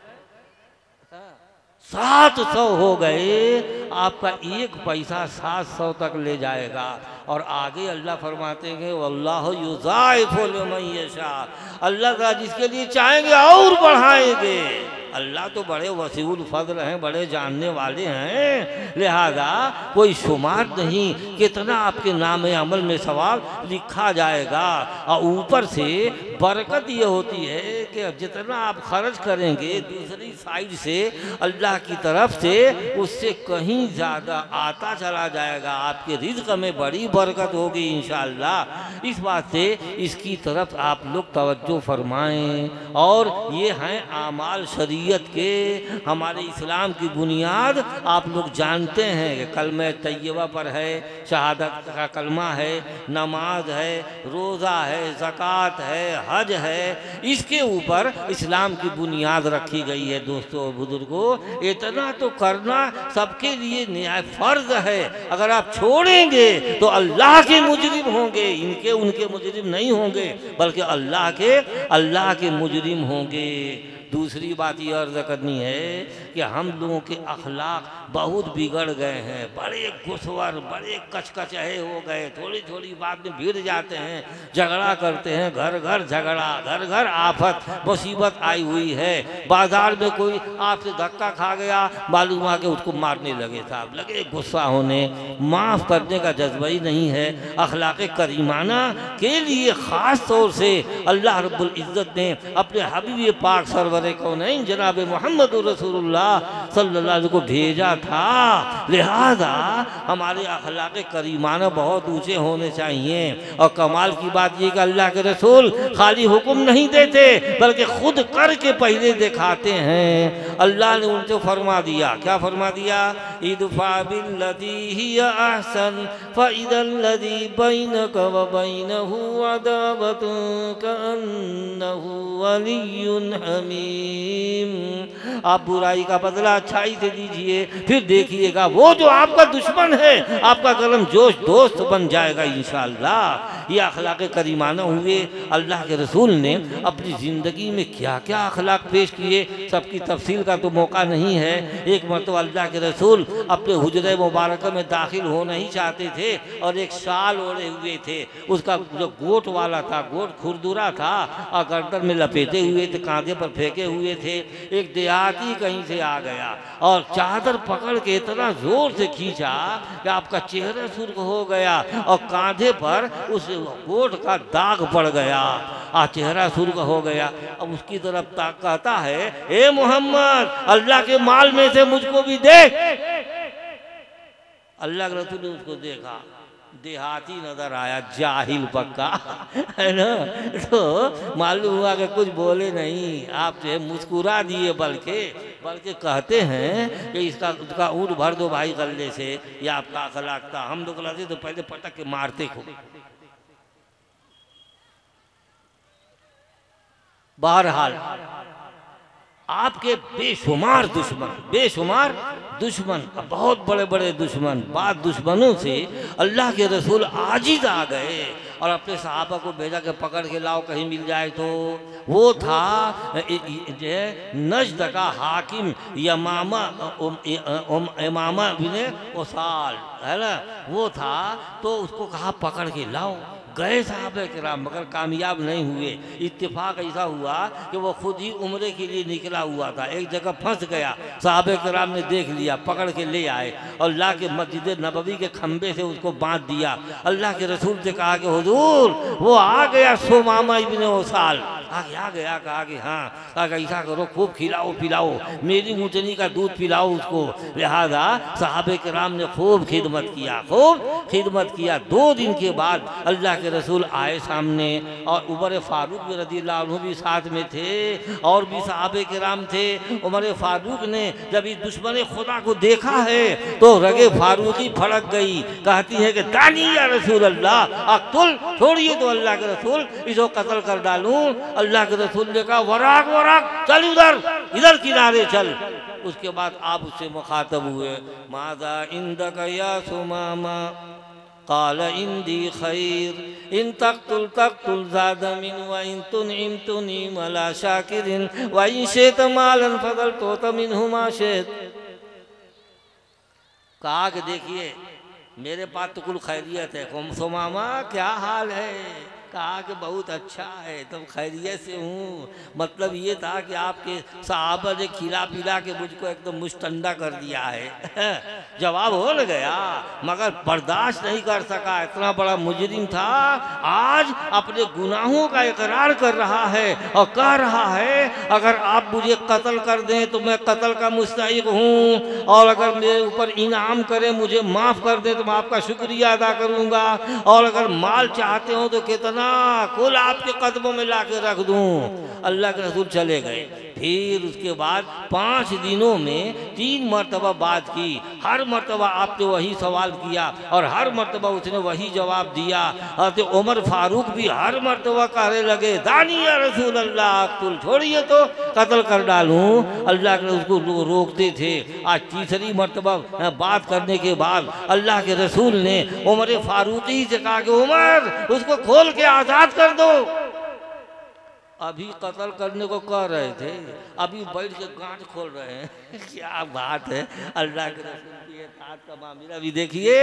700 हो गए। आपका एक पैसा 700 तक ले जाएगा। और आगे अल्लाह फरमाते हैं वल्लाहु युज़ाइफ़ु लिमन यशा, अल्लाह का जिसके लिए चाहेंगे और बढ़ाएंगे। अल्लाह तो बड़े वसीउल फज़ल हैं, बड़े जानने वाले हैं, लिहाजा कोई शुमार नहीं कितना आपके नाम अमल में सवाब लिखा जाएगा। और ऊपर से बरकत ये होती है कि जितना आप खर्च करेंगे दूसरी साइड से अल्लाह की तरफ से उससे कहीं ज़्यादा आता चला जाएगा। आपके रिज़्क़ में बड़ी बरकत होगी इंशाअल्लाह। इस बात से इसकी तरफ आप लोग तवज्जो फरमाएं। और ये हैं आमाल शरीयत के, हमारे इस्लाम की बुनियाद आप लोग जानते हैं कि कलमा तैयबा पर है, शहादत का कलमा है, नमाज है, रोज़ा है, ज़कात है, हज है। इसके ऊपर इस्लाम की बुनियाद रखी गई है। दोस्तों और बुजुर्गों, इतना तो करना सबके लिए न्याय फ़र्ज है। अगर आप छोड़ेंगे तो अल्लाह के मुजरिम होंगे, इनके उनके मुजरिम नहीं होंगे, बल्कि अल्लाह के मुजरिम होंगे। दूसरी बात ये अर्ज़ करनी है कि हम लोगों के अखलाक बहुत बिगड़ गए हैं, बड़े गुस्वर, बड़े कचकचहे हो गए, थोड़ी थोड़ी बात में भिड़ जाते हैं, झगड़ा करते हैं, घर घर झगड़ा, घर घर आफत मुसीबत आई हुई है। बाजार में कोई आपसे धक्का खा गया, मालूम आ के उसको मारने लगे, साहब लगे गुस्सा होने। माफ़ करने का जज्बा ही नहीं है। अखलाक करीमाना के लिए ख़ास तौर से अल्लाह रब्बुल इज़्ज़त ने अपने हबीब पाक सरवर कौनैन जनाब मोहम्मद रसूलुल्लाह सल्लल्लाहु अलैहि वसल्लम को भेजा था। लिहाजा हमारे अखलाक करीमाना बहुत ऊंचे होने चाहिए। और कमाल की बात ये कि अल्लाह के रसूल खाली हुक्म नहीं देते बल्कि खुद करके पहले दिखाते हैं। अल्लाह ने उनसे फरमा दिया, क्या फरमा दिया? इदफा बिल्लती हिया अहसन फइदल्लज़ी बैनका व बैनहु अदावतुन कअन्नहु वलियुन हमीम। आप बुराई का बदला अच्छाई से दीजिए, फिर देखिएगा वो जो आपका दुश्मन है आपका गरम जोश दोस्त बन जाएगा इंशाअल्लाह। ये अखलाक करीमाना हुए। अल्लाह के रसूल ने अपनी ज़िंदगी में क्या क्या अखलाक पेश किए, सबकी तफसील का तो मौका नहीं है। एक मरतबा अल्लाह के रसूल अपने हुजरे मुबारक में दाखिल होना ही चाहते थे और एक शाल ओढ़े हुए थे। उसका जो गोट वाला था, गोट खुरदुरा था और गर्दन में लपेटे हुए थे, कांधे पर फेंके हुए थे। एक देहाती कहीं से आ गया और चादर पकड़ के इतना जोर से खींचा कि आपका चेहरा सुर्ख हो गया और कांधे पर उस गोट का दाग पड़ गया, चेहरा सुर्ख हो गया। अब उसकी तरफ कहता है, ए मोहम्मद, अल्लाह के माल में से मुझको भी देख। अल्लाह के रसूल ने उसको देखा, देहाती नजर आया, जाहिल पक्का है ना। तो मालूम हुआ कि कुछ बोले नहीं, आपसे मुस्कुरा दिए, बल्कि कहते हैं कि उसका ऊँट भर दो भाई गले से, या आपका अखलाक था। हम लोग रहते तो पहले पटक के मारते खूब। बहरहाल आपके बेशुमार दुश्मन, बहुत बड़े बड़े दुश्मन, बाद दुश्मनों से अल्लाह के रसूल आजिज आ गए। और अपने सहाबा को भेजा कि पकड़ के लाओ कहीं मिल जाए तो। वो था जो नजद का हाकिम यमामा बिन उसाल, है ना, वो था। तो उसको कहा पकड़ के लाओ। गए साहबे किराम मगर कामयाब नहीं हुए। इत्तेफाक ऐसा हुआ कि वो खुद ही उम्रे के लिए निकला हुआ था, एक जगह फंस गया। साहबे किराम ने देख लिया, पकड़ के ले आए और ला के मस्जिद नबवी के खंबे से उसको बांध दिया। अल्लाह के रसूल से कहा कि हुजूर वो आ गया सुमामा इब्ने उसाल, आ गया। कहा कि हाँ। कहा ऐसा करो खूब खिलाओ पिलाओ, मेरी ऊँटनी का दूध पिलाओ उसको। लिहाजा साहबे किराम ने खूब खिदमत किया। 2 दिन के बाद अल्लाह के रसूल आए सामने और उमर फारूक भी रज़ियल्लाहु अन्हु भी साथ में थे और भी सहाबे किराम थे। उमर फारूक ने जब इस दुश्मन खुदा को देखा है तो रगे फारूकी फड़क गई। कहती है कि दानी या रसूल अल्लाह अक्तुल, छोड़िए तो अल्लाह के रसूल, इसको कत्ल कर डालूं। अल्लाह के रसूल ने कहा वराक चल इधर किनारे चल। उसके बाद आप उससे मुखातब हुए, माज़ा इंदका या सुमामा, काल इंदी खैर इन तक्तुल ज़ादमिन व इन तुनइम तुनीम अला शाकिरिन व इन शेत मालन फजल तो तमिन हुमा शेत। कहा कि देखिए मेरे पास तो कुल खैरियत है। सुमामा क्या हाल है? कहा कि बहुत अच्छा है, तब खैरियत से हूँ। मतलब ये था कि आपके साहबा ने खिला पिला के मुझको एकदम मुश्तंडा कर दिया है। जवाब हो न गया मगर बर्दाश्त नहीं कर सका, इतना बड़ा मुजरिम था। आज अपने गुनाहों का इकरार कर रहा है और कह रहा है अगर आप मुझे कत्ल कर दें तो मैं कत्ल का मुस्तहिक हूँ, और अगर मेरे ऊपर इनाम करें, मुझे माफ़ कर दें तो मैं आपका शुक्रिया अदा करूँगा, और अगर माल चाहते हो तो कितना कुल आपके कदमों में ला के रख दूं। अल्लाह के रसूल चले गए। फिर उसके बाद 5 दिनों में 3 मरतबा बात की। हर मरतबा आपने वही सवाल किया और हर मरतबा उसने वही जवाब दिया। तो उमर फारूक भी हर मरतबा कहने लगे दानी या रसूल अल्लाह अक्तुल, छोड़िए तो कत्ल कर डालूं। अल्लाह के उसको रोकते थे। आज 3री मरतबा बात करने के बाद अल्लाह के रसूल ने उमर फारूक ही से कहा कि उमर उसको खोल के आज़ाद कर दो। अभी कत्ल करने को कह रहे थे, अभी बैठ के गांठ खोल रहे हैं। क्या बात है। अल्लाह के रसूल की इताअत का मामला भी देखिए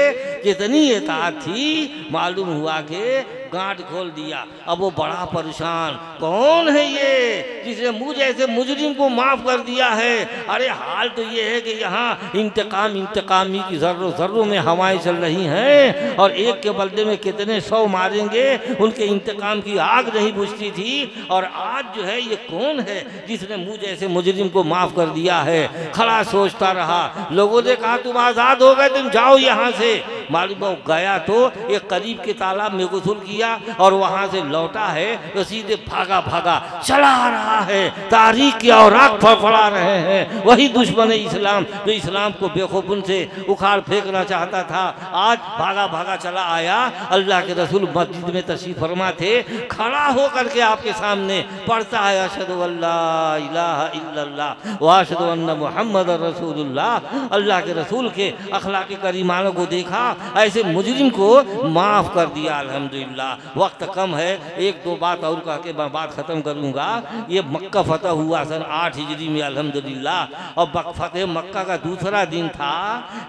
कितनी इताअत थी। मालूम हुआ कि गांठ खोल दिया। अब वो बड़ा परेशान, कौन है ये जिसने मुझे ऐसे मुजरिम को माफ़ कर दिया है? अरे हाल तो ये है कि यहाँ इंतकामी की ज़र्रों में हवाएं चल रही हैं और एक के बदले में कितने 100 मारेंगे, उनके इंतकाम की आग नहीं बुझती थी। और आज जो है ये कौन है जिसने मुझे ऐसे मुजरिम को माफ़ कर दिया है? खड़ा सोचता रहा। लोगों ने कहा तुम आज़ाद हो गए, तुम जाओ यहाँ से। मालूम हो गया तो एक करीब के तालाब में गुस्ल किया और वहाँ से लौटा है तो सीधे भागा चला आ रहा है। तारीख की औराक फड़फड़ा रहे हैं वही दुश्मन इस्लाम जो इस्लाम को बेखौफन से उखाड़ फेंकना चाहता था। आज भागा चला आया। अल्लाह के रसूल मस्जिद में तशरीफ फरमा थे। खड़ा होकर के आपके सामने पढ़ता है अशहदु अल्ला इलाहा इल्लल्लाह व अशहदु अन्ना मुहम्मद रसूलुल्लाह। अल्लाह के रसूल के अखलाक करीमानों को देखा, ऐसे मुजरिम को माफ़ कर दिया। अल्हम्दुलिल्लाह। वक्त कम है, 1-2 बात और कह के मैं बात ख़त्म करूँगा। ये मक्का फतह हुआ सन 8 हिजरी में अल्हम्दुलिल्लाह। और फतेह मक्का का दूसरा दिन था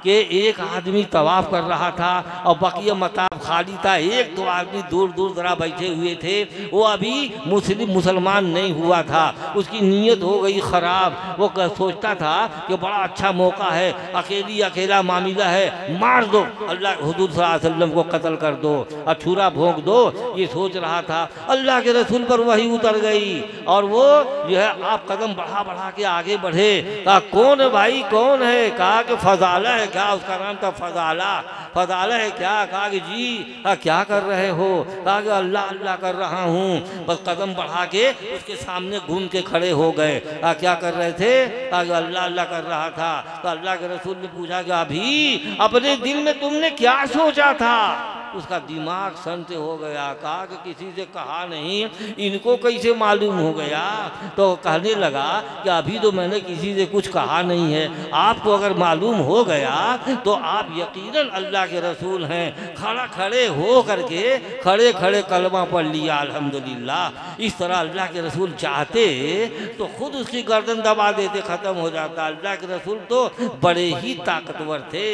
कि एक आदमी तवाफ़ कर रहा था और बकिया मताब खाली था। 1-2 आदमी दूर जरा बैठे हुए थे। वो अभी मुसलमान नहीं हुआ था, उसकी नीयत हो गई ख़राब। वो सोचता था कि बड़ा अच्छा मौका है, अकेला मामला है, मार दो, अल्लाह हुजूर सल्लल्लाहु अलैहि वसल्लम को कत्ल कर दो, अछूरा भोंक दो, ये सोच रहा था। अल्लाह के रसूल पर वही उतर गई और वो जो है आप कदम बढ़ा के आगे बढ़े। कहा कौन है भाई, कौन है? कहा कि फजाला है। क्या उसका नाम था? फजाला है क्या? कहा कि जी। क्या कर रहे हो? कहा कि अल्लाह कर रहा हूँ। बस कदम बढ़ा के उसके सामने घूम के खड़े हो गए। क्या कर रहे थे? कहा कि अल्लाह कर रहा था। तो अल्लाह के रसूल ने पूछा कि अभी अपने दिल में तुमने क्या सोचा था? उसका दिमाग संत हो गया। कहा कि किसी से कहा नहीं, इनको कैसे मालूम हो गया? तो कहने लगा कि अभी तो मैंने किसी से कुछ कहा नहीं है, आपको अगर मालूम हो गया तो आप यकीनन अल्लाह के रसूल हैं। खड़े हो करके खड़े खड़े कलमा पढ़ लिया अल्हम्दुलिल्लाह। इस तरह अल्लाह के रसूल चाहते तो खुद उसकी गर्दन दबा देते, ख़त्म हो जाता। अल्लाह के रसूल तो बड़े ही ताकतवर थे।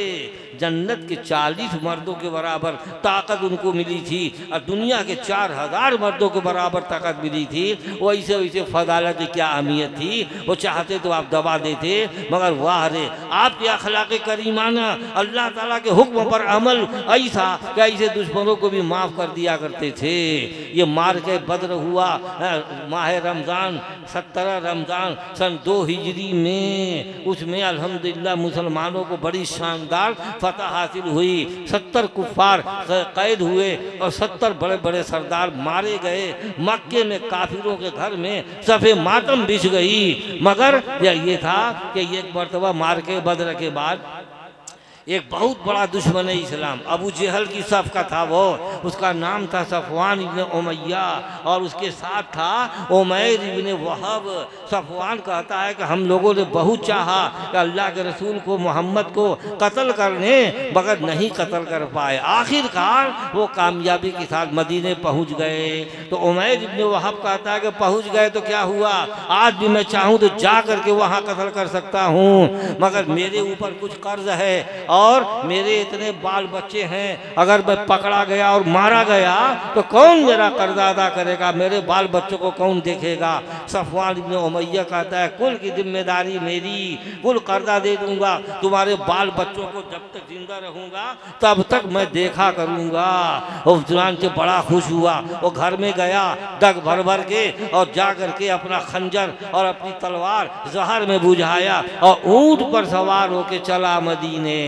जन्नत के 40 मर्दों के बराबर ताकत उनको मिली थी और दुनिया के 4000 मर्दों के बराबर ताकत मिली थी। वैसे वैसे फदालत की क्या अहमियत थी, वो चाहते तो आप दबा देते, मगर वाह रे आपके अखलाक करीमाना, अल्लाह ताला के हुक्म पर अमल ऐसा कि ऐसे दुश्मनों को भी माफ़ कर दिया करते थे। ये मार के बद्र हुआ माह रमज़ान 17 रमज़ान सन 2 हिजरी में, उसमें अल्हम्दुलिल्लाह मुसलमानों को बड़ी शानदार फतह हासिल हुई। 70 कुफ़ार कैद हुए और 70 बड़े बड़े सरदार मारे गए। मक्के में काफिरों के घर में सफ़े मातम बिछ गई। मगर ये था कि एक मरतबा मार के बद्र के बाद एक बहुत बड़ा दुश्मन इस्लाम अबू जहल की सफ़ का था, वो उसका नाम था सफ़वान इब्न उमैया और उसके साथ था उमैर इब्न वहब। सफ़वान कहता है कि हम लोगों ने बहुत चाहा कि अल्लाह के रसूल को मोहम्मद को कत्ल करने, मगर नहीं कत्ल कर पाए। आखिरकार वो कामयाबी के साथ मदीने पहुँच गए। तो उमैर इब्न वहब कहता है कि पहुँच गए तो क्या हुआ, आज भी मैं चाहूँ तो जा करके वहाँ कत्ल कर सकता हूँ, मगर मेरे ऊपर कुछ कर्ज है और मेरे इतने बाल बच्चे हैं, अगर मैं पकड़ा गया और मारा गया तो कौन मेरा कर्जा अदा करेगा, मेरे बाल बच्चों को कौन देखेगा। सफ़वान इब्न उमैया कहता है कुल की जिम्मेदारी मेरी, कुल कर्जा दे दूंगा, तुम्हारे बाल बच्चों को जब तक जिंदा रहूंगा तब तक मैं देखा करूंगा। और जुलान से बड़ा खुश हुआ, वो घर में गया डग भर भर के और जा करके अपना खंजर और अपनी तलवार जहर में बुझाया और ऊंट पर सवार होके चला मदीने।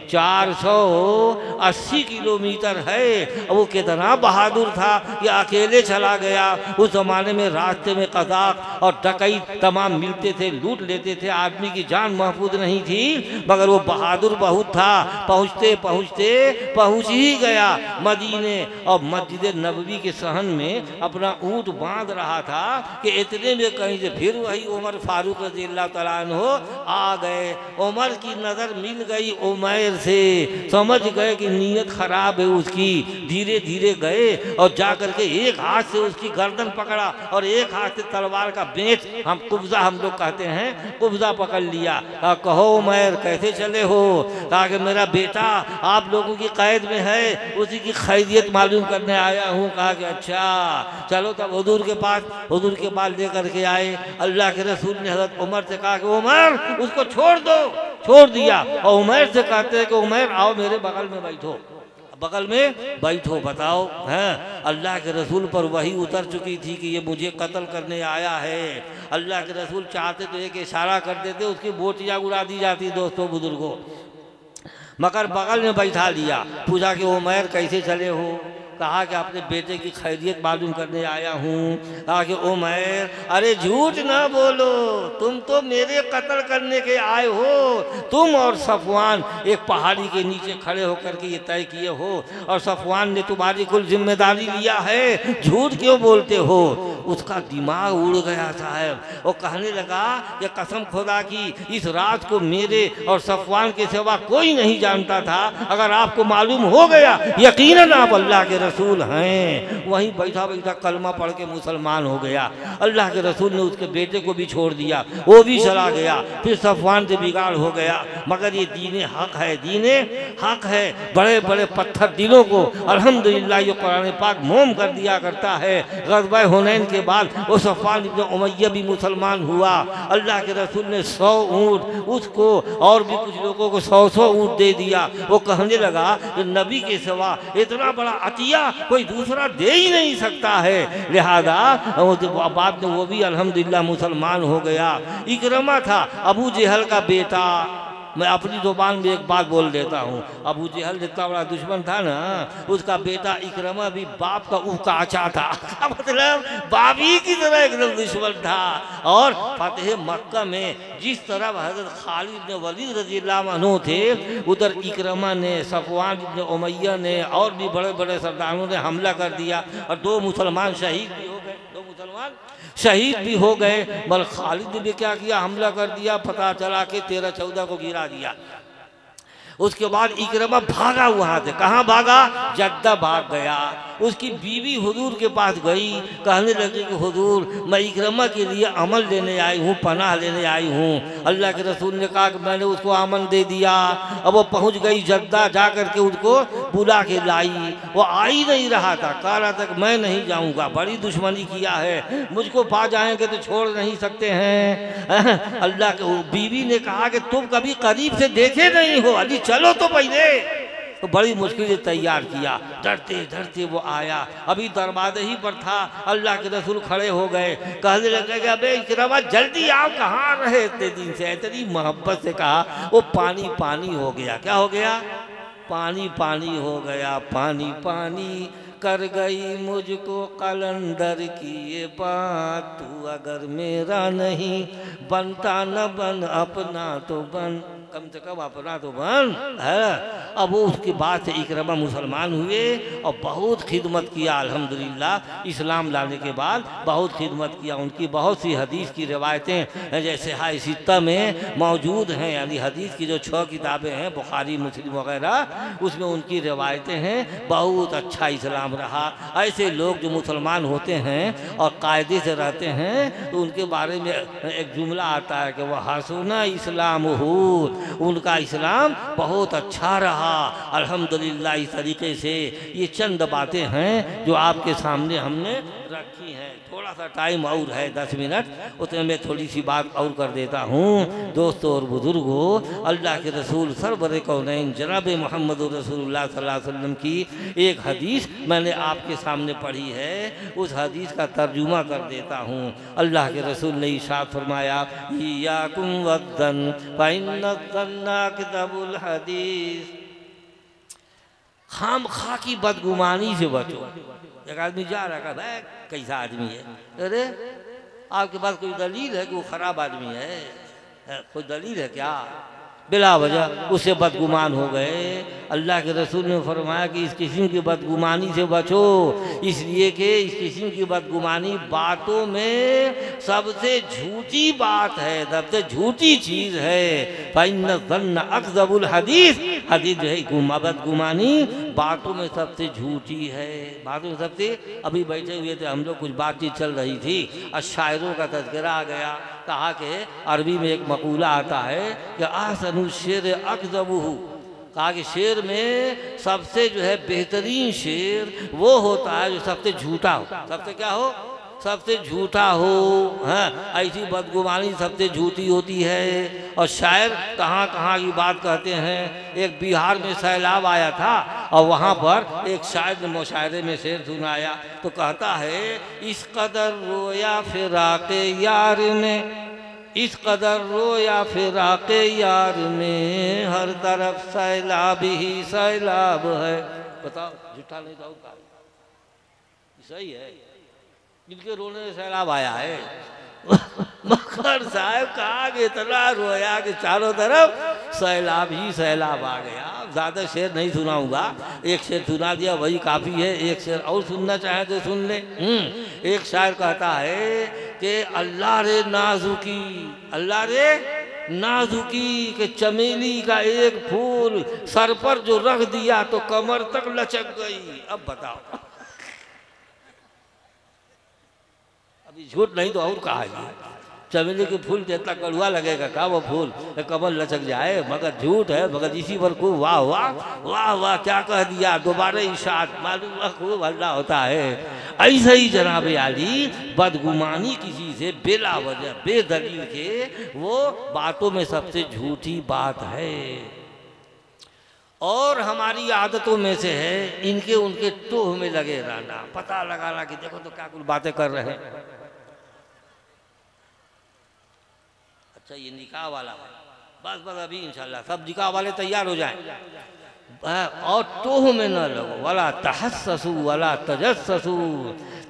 480 किलोमीटर है। वो कितना बहादुर था कि अकेले चला गया। उस ज़माने में रास्ते में कज़ाक और डकैत तमाम मिलते थे, लूट लेते थे, आदमी की जान महफूज नहीं थी, मगर वो बहादुर बहुत था। पहुँचते पहुँचते पहुँच ही गया मदीने और मस्जिद नबवी के सहन में अपना ऊँट बांध रहा था कि इतने में कहीं से फिर वही उमर फारूक रज़ियल्लाहु तआला अन्हु आ गए। उमर की नज़र मिल गई उमैर से, समझ गए कि नीयत खराब है उसकी। धीरे धीरे गए और जाकर के एक हाथ से उसकी गर्दन पकड़ा और एक हाथ से तलवार का बेंच, हम कुब्जा हम लोग कहते हैं, कुब्जा पकड़ लिया। कहो उमैर कैसे चले हो? कहा कि मेरा बेटा आप लोगों की कैद में है, उसी की खैरियत मालूम करने आया हूँ। कहा कि अच्छा चलो तब हुजूर के पास लेकर के आए। अल्लाह के रसूल ने हज़रत उमर से कहा कि उमर उसको छोड़ दो। छोड़ दिया और उमैर से कहते हैं कि उमैर आओ मेरे बगल में बैठो, बगल में बैठो, बताओ हैं। अल्लाह के रसूल पर वही उतर चुकी थी कि ये मुझे कत्ल करने आया है। अल्लाह के रसूल चाहते तो एक इशारा कर देते, उसकी बोटियाँ उड़ा दी जाती दोस्तों बुजुर्गों, मगर बगल में बैठा लिया। पूछा कि उमैर कैसे चले हो? कहा कि अपने बेटे की खैरियत मालूम करने आया हूँ। कहा कि उमैर अरे झूठ ना बोलो, तुम तो मेरे कत्ल करने के आए हो। तुम और सफ़वान एक पहाड़ी के नीचे खड़े होकर के ये तय किए हो और सफ़वान ने तुम्हारी कुल जिम्मेदारी लिया है, झूठ क्यों बोलते हो? उसका दिमाग उड़ गया साहब। वो कहने लगा कि कसम खुदा की इस रात को मेरे और सफ़वान के सिवा कोई नहीं जानता था। अगर आपको मालूम हो गया यकीनन आप अल्लाह के रसूल हैं। वहीं बैठा बैठा कलमा पढ़ के मुसलमान हो गया। अल्लाह के रसूल ने उसके बेटे को भी छोड़ दिया, वो भी चला गया। फिर सफ़वान से बिगाड़ हो गया। मगर ये दीन हक है, दीन हक है। बड़े बड़े पत्थर दिलों को अल्हम्दुलिल्लाह ये कुरान पाक मोम कर दिया करता है। ग़ज़वा हुनैन के बाद वो सफ़वान इब्न उमैया भी मुसलमान हुआ। अल्लाह के रसूल ने 100 ऊँट उसको और भी कुछ लोगों को 100 ऊँट दे दिया। वो कहने लगा कि नबी के सिवा इतना बड़ा अतिया कोई दूसरा दे ही नहीं सकता है। लिहाजा बाद में वो भी अल्हम्दुलिल्लाह मुसलमान हो गया। इकरमा था अबू जहल का बेटा, मैं अपनी ज़ुबान में एक बात बोल देता हूँ। अबू जहल जितना बड़ा दुश्मन था ना, उसका बेटा इकरमा भी बाप का उकाचा था। मतलब बाप ही की तरह एकदम दुश्मन था। और फतेह मक्का में जिस तरह हजरत खालिद ने वलीद रज़ियल्लाहु अन्हु थे, उधर इकरमा ने, सफवान इब्न उमय्या ने और भी बड़े बड़े सरदारों ने हमला कर दिया और 2 मुसलमान शहीद भी हो गए। 2 मुसलमान शहीद भी हो गए। बल खालिद ने भी क्या किया, हमला कर दिया, पता चला कि 13-14 को गिरा दिया। उसके बाद इकरमा भागा वहाँ से। कहाँ भागा? जद्दा भाग गया। उसकी बीवी हुजूर के पास गई, कहने लगी कि हुजूर मैं इकरमा के लिए अमन लेने आई हूँ, पनाह लेने आई हूँ। अल्लाह के रसूल ने कहा कि मैंने उसको अमन दे दिया। अब वो पहुँच गई जद्दा, जा कर के उसको बुला के लाई। वो आ ही नहीं रहा था, कह रहा था कि मैं नहीं जाऊँगा, बड़ी दुश्मनी किया है, मुझको पा जाएंगे तो छोड़ नहीं सकते हैं। अल्लाह के बीवी ने कहा कि तुम कभी करीब से देखे नहीं हो, अभी चलो तो पहले। तो बड़ी मुश्किल से तैयार किया, डरते डरते वो आया। अभी दरवाजे ही पर था, अल्लाह के रसूल खड़े हो गए, कहने लगे कि अबे इकरमा जल्दी आओ, कहाँ रहे इतने दिन से। इतनी मोहब्बत से कहा। वो पानी पानी हो गया। क्या हो गया? पानी पानी हो गया। पानी पानी कर गई मुझको कलंदर की ये बात, तू अगर मेरा नहीं बनता न बन, अपना तो बन, कम से कम अपना तो बन है। अब वो उसके बाद से इकरमा मुसलमान हुए और बहुत खिदमत किया। अल्हम्दुलिल्लाह इस्लाम लाने के बाद बहुत खिदमत किया। उनकी बहुत सी हदीस की रिवायतें जैसे हाय सित्ता में मौजूद हैं, यानी हदीस की जो 6 किताबें हैं, बुखारी मुस्लिम वगैरह, उसमें उनकी रिवायतें हैं। बहुत अच्छा इस्लाम रहा। ऐसे लोग जो मुसलमान होते हैं और कायदे से रहते हैं, तो उनके बारे में एक जुमला आता है कि वह हसना इस्लाम हो, उनका इस्लाम बहुत अच्छा रहा। अल्हम्दुलिल्लाह इस तरीके से ये चंद बातें हैं जो आपके सामने हमने रखी हैं। थोड़ा सा टाइम और है, 10 मिनट, उसमें मैं थोड़ी सी बात और कर देता हूँ। दोस्तों और बुजुर्गों, अल्लाह के रसूल सरवर कौनैन जनाब मोहम्मद रसूलुल्लाह सल्लल्लाहु अलैहि वसल्लम की एक हदीस मैंने आपके सामने पढ़ी है, उस हदीस का तर्जुमा कर देता हूँ। अल्लाह के रसूल ने इरशाद फरमाया, इय्याकुम वद्दन फ़इन्नज़्ज़न्ना किताबुल हदीस, खामखा की बदगुमानी से बचो। एक आदमी जा रहा है, कैसा आदमी है, अरे आपके पास कोई दलील है कि वो खराब आदमी है? कोई दलील है क्या? बिला वजह उससे बदगुमान हो गए। अल्लाह के रसूल ने फरमाया कि इस किस्म की बदगुमानी से बचो, इसलिए कि इस किस्म की बदगुमानी बातों में सबसे झूठी बात है, सबसे झूठी चीज़ है। फ़इन्न ज़न्न अकज़बुल हदीस, हदीस जो है बदगुमानी बातों में सबसे झूठी है। बातों में सबसे, अभी बैठे हुए थे हम लोग, कुछ बातचीत चल रही थी और शायरों का तज़किरा आ गया। कहा कि अरबी में एक मकूला आता है कि आसनु शेर अकज़बुहु, कहा कि शेर में सबसे जो है बेहतरीन शेर वो होता है जो सबसे झूठा हो। सबसे क्या हो? सबसे झूठा हो। हाँ, ऐसी बदगुमानी सबसे झूठी होती है। और शायर कहाँ कहाँ की बात कहते हैं। एक बिहार में सैलाब आया था और वहाँ पर एक शायर ने मुशायरे में शेर सुनाया, तो कहता है, इस कदर रोया फिराक़े यार ने, इस कदर रोया फिराक़े यार में, हर तरफ सैलाब ही सैलाब है। बताओ, झूठा नहीं था? सही है, इनके रोने से सैलाब आया है। मगर साहब कहा कि इतना रोया कि चारों तरफ सैलाब ही सैलाब आ गया। ज़्यादा शेर नहीं सुनाऊंगा, एक शेर सुना दिया वही काफ़ी है। एक शेर और सुनना चाहे तो सुन ले। एक शायर कहता है कि अल्लाह रे नाजुकी, अल्लाह रे नाजुकी के चमेली का एक फूल सर पर जो रख दिया तो कमर तक लचक गई। अब बताओ, अभी झूठ नहीं तो और कहा है, चमेली के फूल जितना कड़वा लगेगा का वो फूल कमर लचक जाए, मगर झूठ है। मगर इसी पर खूब वाह वाह वाह वाह क्या कह दिया, दोबारा इशाद, मालूम खूब हल्ला होता है। ऐसे ही जनाब आली बदगुमानी किसी से बिला वजह बेदलील के वो बातों में सबसे झूठी बात है। और हमारी आदतों में से है इनके उनके टोह में लगे रहना, पता लगाना कि देखो तो क्या कुछ बातें कर रहे हैं। अच्छा ये निकाह वाला है, बस बस अभी इंशाल्लाह सब निकाह वाले तैयार हो जाएं। और टोह में न लगो, वाला तहस्ससू वाला तजस्ससू।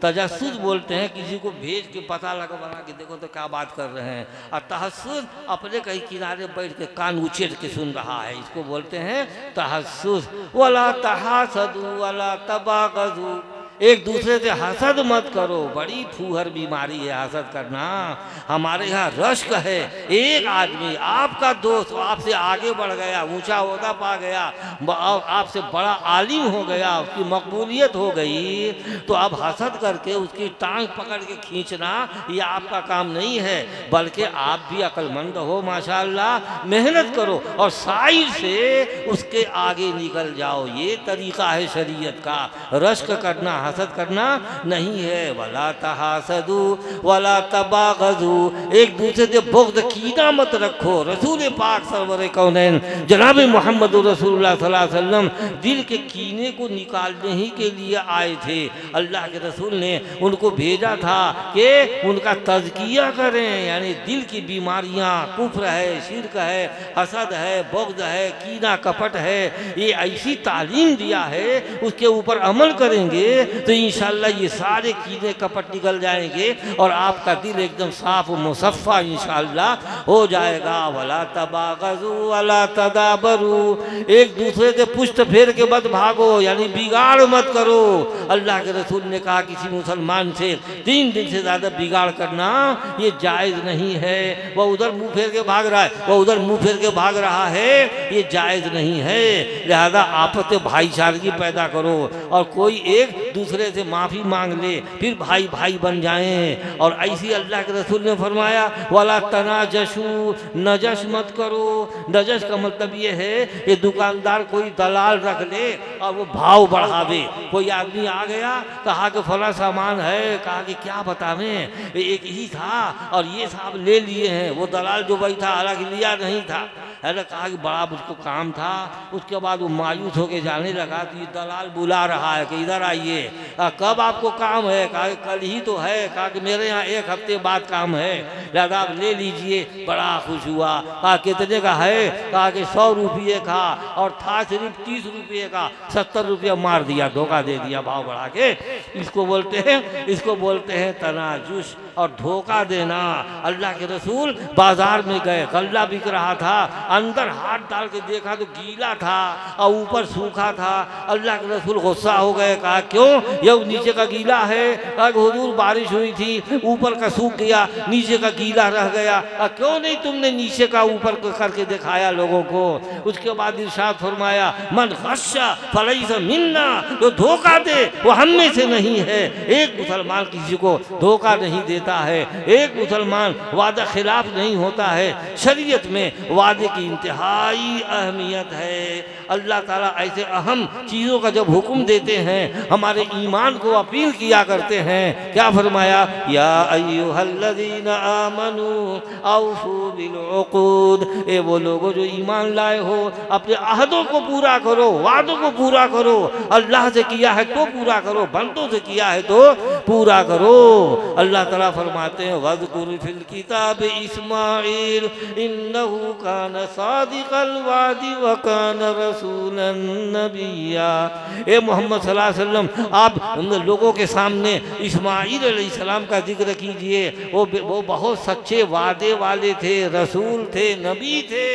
तजस्सुस बोलते हैं किसी को भेज के पता लगा बना कि देखो तो क्या बात कर रहे हैं, और तहस्सुस अपने कहीं किनारे बैठ के कान उछेर के सुन रहा है, इसको बोलते हैं तहस्सुस। वाला तहासदू वाला तबागजू, एक दूसरे से हसद मत करो, बड़ी फूहर बीमारी है हसद करना। हमारे यहाँ रश्क है, एक आदमी आपका दोस्त आपसे आगे बढ़ गया, ऊंचा ओहदा पा गया, आपसे बड़ा आलिम हो गया, उसकी मकबूलियत हो गई, तो अब हसद करके उसकी टांग पकड़ के खींचना ये आपका काम नहीं है, बल्कि आप भी अक्लमंद हो माशाअल्लाह, मेहनत करो और साइड से उसके आगे निकल जाओ। ये तरीका है शरीयत का, रश्क करना हसद करना नहीं है। वला तहासदू वला तबागजू, एक दूसरे से बुग़्ज़ कीना मत रखो। रसूल पाक सरवर कौनैन जनाब मोहम्मद रसूलुल्लाह सल्लल्लाहु अलैहि वसल्लम दिल के कीने को निकालने ही के लिए आए थे। अल्लाह के रसूल ने उनको भेजा था कि उनका तज़किया करें, यानी दिल की बीमारियाँ, कुफ्र है, शिर्क है, हसद है, बुग़्ज़ है, कीना कपट है, ये ऐसी तालीम दिया है, उसके ऊपर अमल करेंगे तो इंशाअल्लाह ये सारे कीड़े कपट निकल जाएंगे और आपका दिल एकदम साफ मुसफ़ा इंशाअल्लाह हो जाएगा। वला तबागजू वला तदाबरू, एक दूसरे से पुष्ट फेर के मत भागो, यानी बिगाड़ मत करो। अल्लाह के रसूल ने कहा किसी मुसलमान से 3 दिन से ज़्यादा बिगाड़ करना ये जायज़ नहीं है। वह उधर मुँह फेर के भाग रहा है, वह उधर मुँह फेर के भाग रहा है, ये जायज़ नहीं है। लिहाजा आपस में भाईचारगी पैदा करो और कोई एक दूसरे से माफ़ी मांग ले, फिर भाई भाई बन जाएं। और ऐसी अल्लाह के रसूल ने फरमाया वाला तनाजशू, नजश मत करो। नजश का मतलब ये है ये दुकानदार कोई दलाल रख ले और वो भाव बढ़ावे। कोई आदमी आ गया, कहा कि फला सामान है, कहा कि क्या बतावें, एक ही था और ये साहब ले लिए हैं। वो दलाल जो बैठा हालांकि लिया नहीं था, है कहा कि बड़ा मुझको काम था। उसके बाद वो मायूस होकर जाने लगा तो ये दलाल बुला रहा है कि इधर आइए, कब आपको काम है, कहा कल ही तो है, कहा कि मेरे यहाँ 1 हफ्ते बाद काम है, लिहाजा आप ले लीजिए। बड़ा खुश हुआ, कहा कितने का है, कहा कि 100 रुपये का, और था सिर्फ 30 रुपये का, 70 रुपया मार दिया, धोखा दे दिया भाव बढ़ा के। इसको बोलते हैं तनाजुश और धोखा देना। अल्लाह के रसूल बाजार में गए, गल्ला बिक रहा था, अंदर हाथ डाल के देखा तो गीला था और ऊपर सूखा था। अल्लाह के रसूल गुस्सा हो गए, कहा क्यों, ये नीचे का गीला है, कहा हुजूर बारिश हुई थी, ऊपर का सूख गया, नीचे का गीला रह गया, क्यों नहीं तुमने नीचे का ऊपर करके दिखाया लोगों को। उसके बाद इरशाद फरमाया मन गश्शा फलैस मिन्ना, जो धोखा दे वो हम में से नहीं है। एक मुसलमान किसी को धोखा नहीं देता है, एक मुसलमान वादा खिलाफ नहीं होता है। शरीयत में वादे की इंतहाई अहमियत है। अल्लाह ताला ऐसे अहम चीज़ों का जब हुक्म देते हैं, हमारे ईमान को अपील किया करते हैं। क्या फरमाया, या अय्युहल्लज़ीना आमनू औफू बिल उक़ूद, ए वो लोगों जो ईमान लाए हो अपने अहदों को पूरा करो, वादों को पूरा करो। अल्लाह से किया है तो पूरा करो, बंदों से किया है तो पूरा करो। अल्लाह ताला फरमाते हैं वज़कुर फिल किताब इस्माईल इन्नहु कान सादिक़ल वादी व कान रसूलन नबिय्या। ए मोहम्मद सल्लल्लाहु अलैहि वसल्लम, आप उन लोगों के सामने इस्माईल अलैहिस्सलाम का जिक्र कीजिए। वो बहुत सच्चे वादे वाले थे, रसूल थे, नबी थे।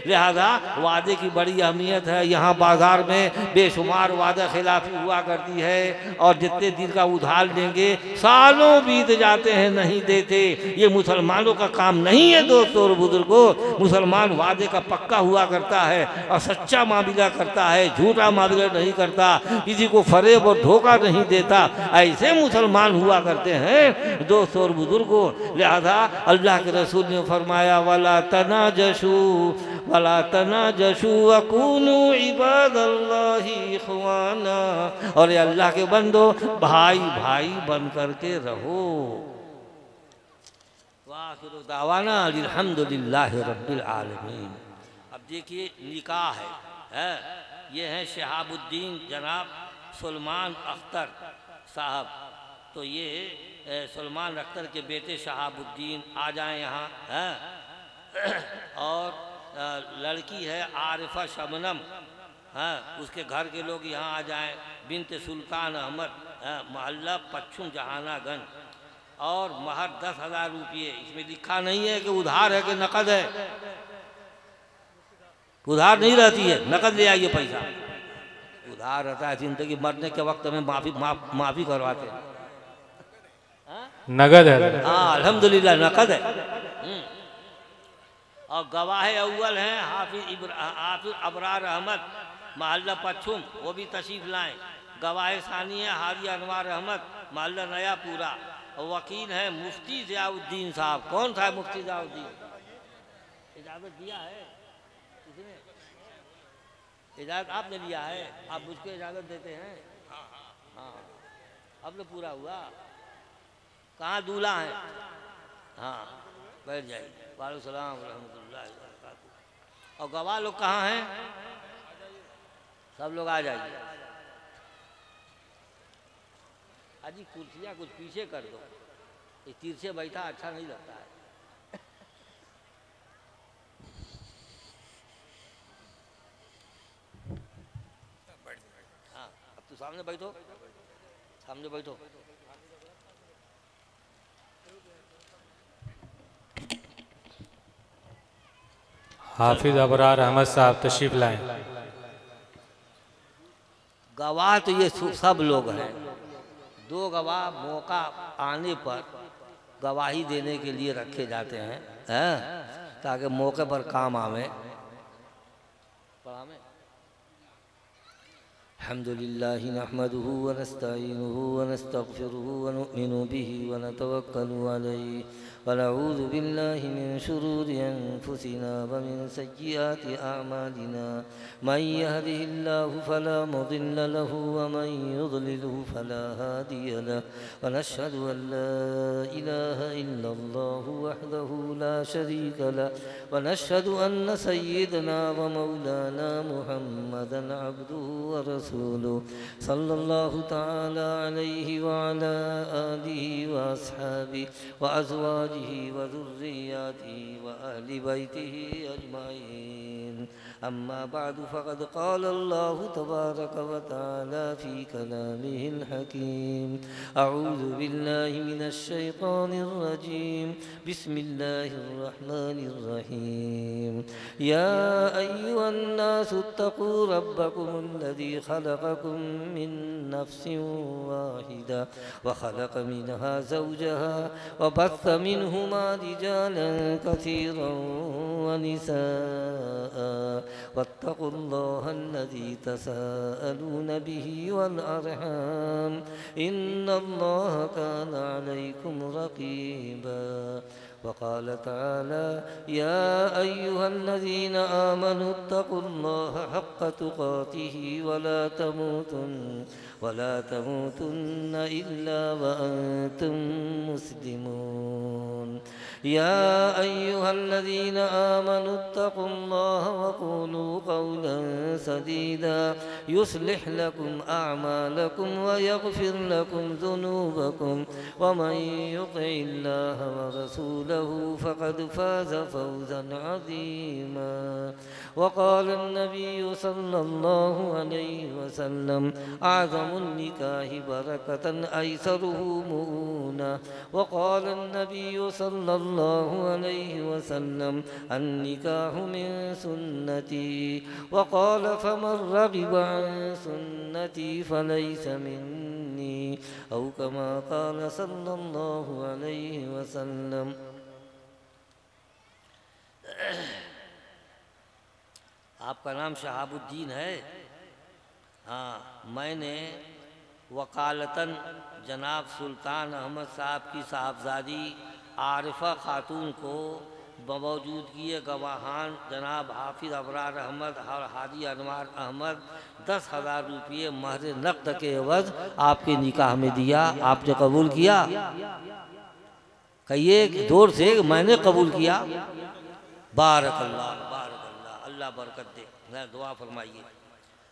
लिहाजा वादे की बड़ी अहमियत है। यहाँ बाजार में बेशुमार वादा खिलाफी हुआ करती है और जितने दिन का उधार लेंगे सालों बीत जाते हैं, नहीं देते। ये मुसलमानों का काम नहीं है दोस्तों और बुजुर्गों। मुसलमान वादे का पक्का हुआ करता है और सच्चा मामला करता है, झूठा मामला नहीं करता, किसी को फरेब और धोखा नहीं देता। ऐसे मुसलमान हुआ करते हैं दोस्तों और बुजुर्गों। लिहाजा अल्लाह के रसूल ने फरमाया वला तनाजशू वला तनाजशू वकूनू इबादल्लाहि इख्वाना, और अल्लाह के बंदो भाई भाई बन करके रहो। वाखिरु दावाना अल्हम्दुलिल्लाहि रब्बिल आलमीन। अब देखिए निकाह है, ये हैं शहाबुद्दीन जनाब सलमान अख्तर साहब। तो ये सलमान अख्तर के बेटे शहाबुद्दीन आ जाएं यहाँ, और लड़की है आरिफा शबनम, हाँ, उसके घर के लोग यहाँ आ जाएं, बिनते सुल्तान अहमद, मोहल्ला पश्चिम जहानागंज, और महर 10,000 रुपये। इसमें लिखा नहीं है कि उधार है कि नकद है, उधार नहीं रहती है, नकद ले आइए पैसा। उधार रहता है जिंदगी मरने के वक्त में माफी करवाते हैं।
नगद है।
हाँ अल्हम्दुलिल्लाह नकद है। और गवाह अव्वल हैं हाफिज अबरार अहमद मोहल्ला पश्चिम, वो भी तशरीफ लाएं। गवाह सानी है हाजी अनवार अहमद मोहल्ला नया पूरा। और वकील हैं मुफ्ती ज़ियाउद्दीन साहब। कौन था मुफ्ती ज़ियाउद्दीन? इजाज़त दिया है किसने? इजाज़त आपने लिया है, आप मुझको इजाज़त देते हैं? हाँ अब तो पूरा हुआ। कहाँ दूल्हा है? हाँ बैठ जाइए। वालेकुम सलाम रहमतुल्लाहि व बरकातुहू। और गवाह लोग कहाँ हैं? सब लोग आ जाइए। अजी कुर्सियाँ कुछ पीछे कर दो, ये तिरछे बैठा अच्छा नहीं लगता है। हाँ अब तो सामने बैठो, सामने बैठो।
हाफिज अबरार अहमद साहब तशरीफ लाएं।
गवाह तो ये सब लोग हैं। 2 गवाह मौका आने पर गवाही देने के लिए रखे जाते हैं, ताकि मौके पर काम आवे। अल्हम्दुलिल्लाहि नहमदुहु व नस्तईनुहु व नस्तगफिरुहु व नुमिनु बिही व नतवक्कलु अलैहि व नऊज़ु बिल्लाहि मिन शुरूरि अनफुसिना व मिन सय्यिआति अअमालिना। मन यहदिहिल्लाहु फला मुदिल्ल लहु व मन युद्लिलहु फला हादिय लहु। व नशहदु अन ला इलाहा इल्लल्लाहु वहदहु ला शरीका लहु व नशहदु अन्न सय्यिदना व मौलाना मुहम्मदन अब्दुहु व रसूलुहु सल्लल्लाहु तआला अलैहि व अला आलिहि व अस्हाबिहि व अज़वाजिहि व ज़ुर्रिय्यतिहि व अहलि बैतिहि अजमाइन। अम्मा बाद फ़क़द क़ाल अल्लाहु तबारक व तआला फ़ी कलामिहिल हकीम। अऊज़ु बिल्लाहि मिनश शैतानिर रजीम। बिस्मिल्लाहिर रहमानिर रहीम। या अय्युहन नासु इत्तक़ू रब्बकुमुल्लज़ी खलक़कुम मिन नफ्सिन वाहिदा व खलक़ मिनहा ज़ौजहा व बस्स मिनहुमा रिजालन कसीरन व निसाअ वत्तक़ुल्लाहा अल्लज़ी तसाअलून बिही वल अर्हाम इन्नल्लाहा काना अलैकुम रक़ीबा। वक़ाल तआला या अय्युहल्लज़ीना आमनू इत्तक़ुल्लाहा हक़्क़ तुक़ातिही वला तमूतुन्न इल्ला व अंतुम मुस्लिमून। या अय्युहल्लज़ीना आमनू इत्तक़ुल्लाहा वक़ूलू क़ौलन सदीदा युस्लिह लकुम अअमालकुम व यग़फिर लकुम ज़ुनूबकुम व मन युतिइल्लाह व रसूलहु फ़क़द फ़ाज़ फ़ौज़न अज़ीमा। वक़ाल अन्नबिय्यु सल्लल्लाहु अलैहि वसल्लम अअज़मुन निकाहि बरकतन ऐसरुहु मुऊना। वक़ाल अन्नबिय्यु सल्लल्लाहु अलैहि वसल्लम अन्निकाहु मिन सुन्नती। वक़ाल फमन रग़िब अन सुन्नती फ़लैस मिन्नी औ कमा क़ाल सल्लल्लाहु अलैहि वसल्लम। आपका नाम शहाबुद्दीन है? हाँ, मैंने वकालतन जनाब सुल्तान अहमद साहब की साहबजादी आरिफा खातून को बमौजूदगी गवाहान जनाब हाफिज अबरार अहमद और हाजी अनवार अहमद 10,000 रुपये महर नक़द के एवज़ आपके निकाह में दिया। आपने कबूल किया? कहिए जोर से, मैंने कबूल किया। बारक अल्लाह, बारक अल्लाह, अल्लाह बरकत दे। मैं दुआ फरमाइए।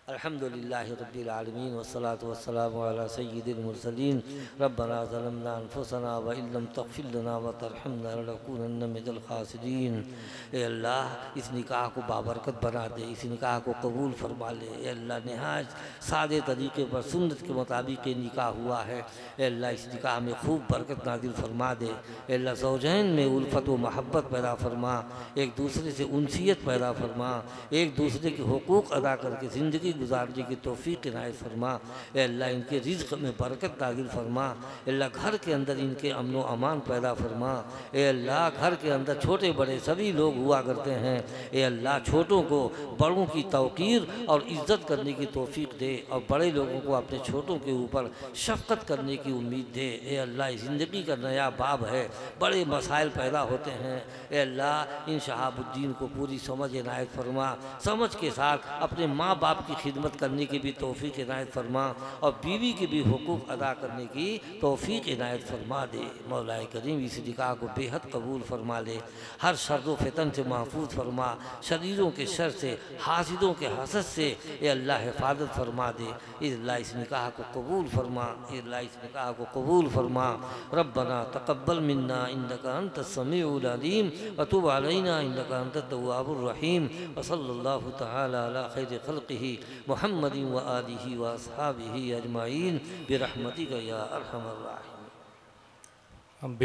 अल्हम्दुलिल्लाहि रब्बिल आलमीन वस्सलातु वस्सलामु अला सय्यिदिल मुरसलीन रब्बना ज़लमना अनफुसना व इल्लम तग़फिर लना व तरहमना लनकूनन्न मिनल खासिरीन। ए अल्लाह, इस निकाह को बाबरकत बना दे, इस निकाह को कबूल फरमा ले। ए अल्लाह, नहायत सादे तरीके पर सुन्नत के मुताबिक ये निकाह हुआ है। ए अल्लाह, इस निकाह में खूब बरकत नाजिल फरमा दे। ए अल्लाह, ज़ौजैन में उल्फत व महब्बत पैदा फरमा, एक दूसरे से उनसियत पैदा फरमा, एक दूसरे के हुकूक अदा करके ज़िंदगी गुजारने की तौफीक इनायत फरमा। ए अल्लाह, इनके रिज़्क़ में बरकत नाज़िल फरमा। ए अल्लाह, घर के अंदर इनके अमन व अमान पैदा फरमा। ए अल्लाह, घर के अंदर छोटे बड़े सभी लोग हुआ करते हैं। ए अल्लाह, छोटों को बड़ों की तौक़ीर और इज़्ज़त करने की तौफीक दे और बड़े लोगों को अपने छोटों के ऊपर शफ़क़त करने की उम्मीद दे। ए अल्लाह, ज़िंदगी का नया बाब है, बड़े मसाइल पैदा होते हैं। ए अल्लाह, इन शहाबुद्दीन को पूरी समझ इनायत फरमा, समझ के साथ अपने माँ बाप की खिदमत करने की भी तौफीक इनायत फरमा और बीवी के भी हुकूक अदा करने की तौफीक इनायत फरमा दे। मौलाए करीम, इस निकाह को बेहद कबूल फरमा ले, हर शर्र व फितन से महफूज फरमा, शरीरों के शर से, हासिदों के हसद से ए अल्लाह हिफाजत फरमा दे। अल्लाह, इस निकाह को कबूल फरमा, अल्लाह इस निकाह को कबूल फरमा। रब्बना तक़ब्बल मिन्ना इन्नका अंतस समीउल अलीम व तुब अलैना इन्नका अंतत तव्वाबुर रहीम। व सल्लल्लाहु तआला अला खैरि खल्क़िही मुहम्मदिन व आलिही व अस्हाबिही अजमाइन बिरहमतिका या अरहमर राहिमीन।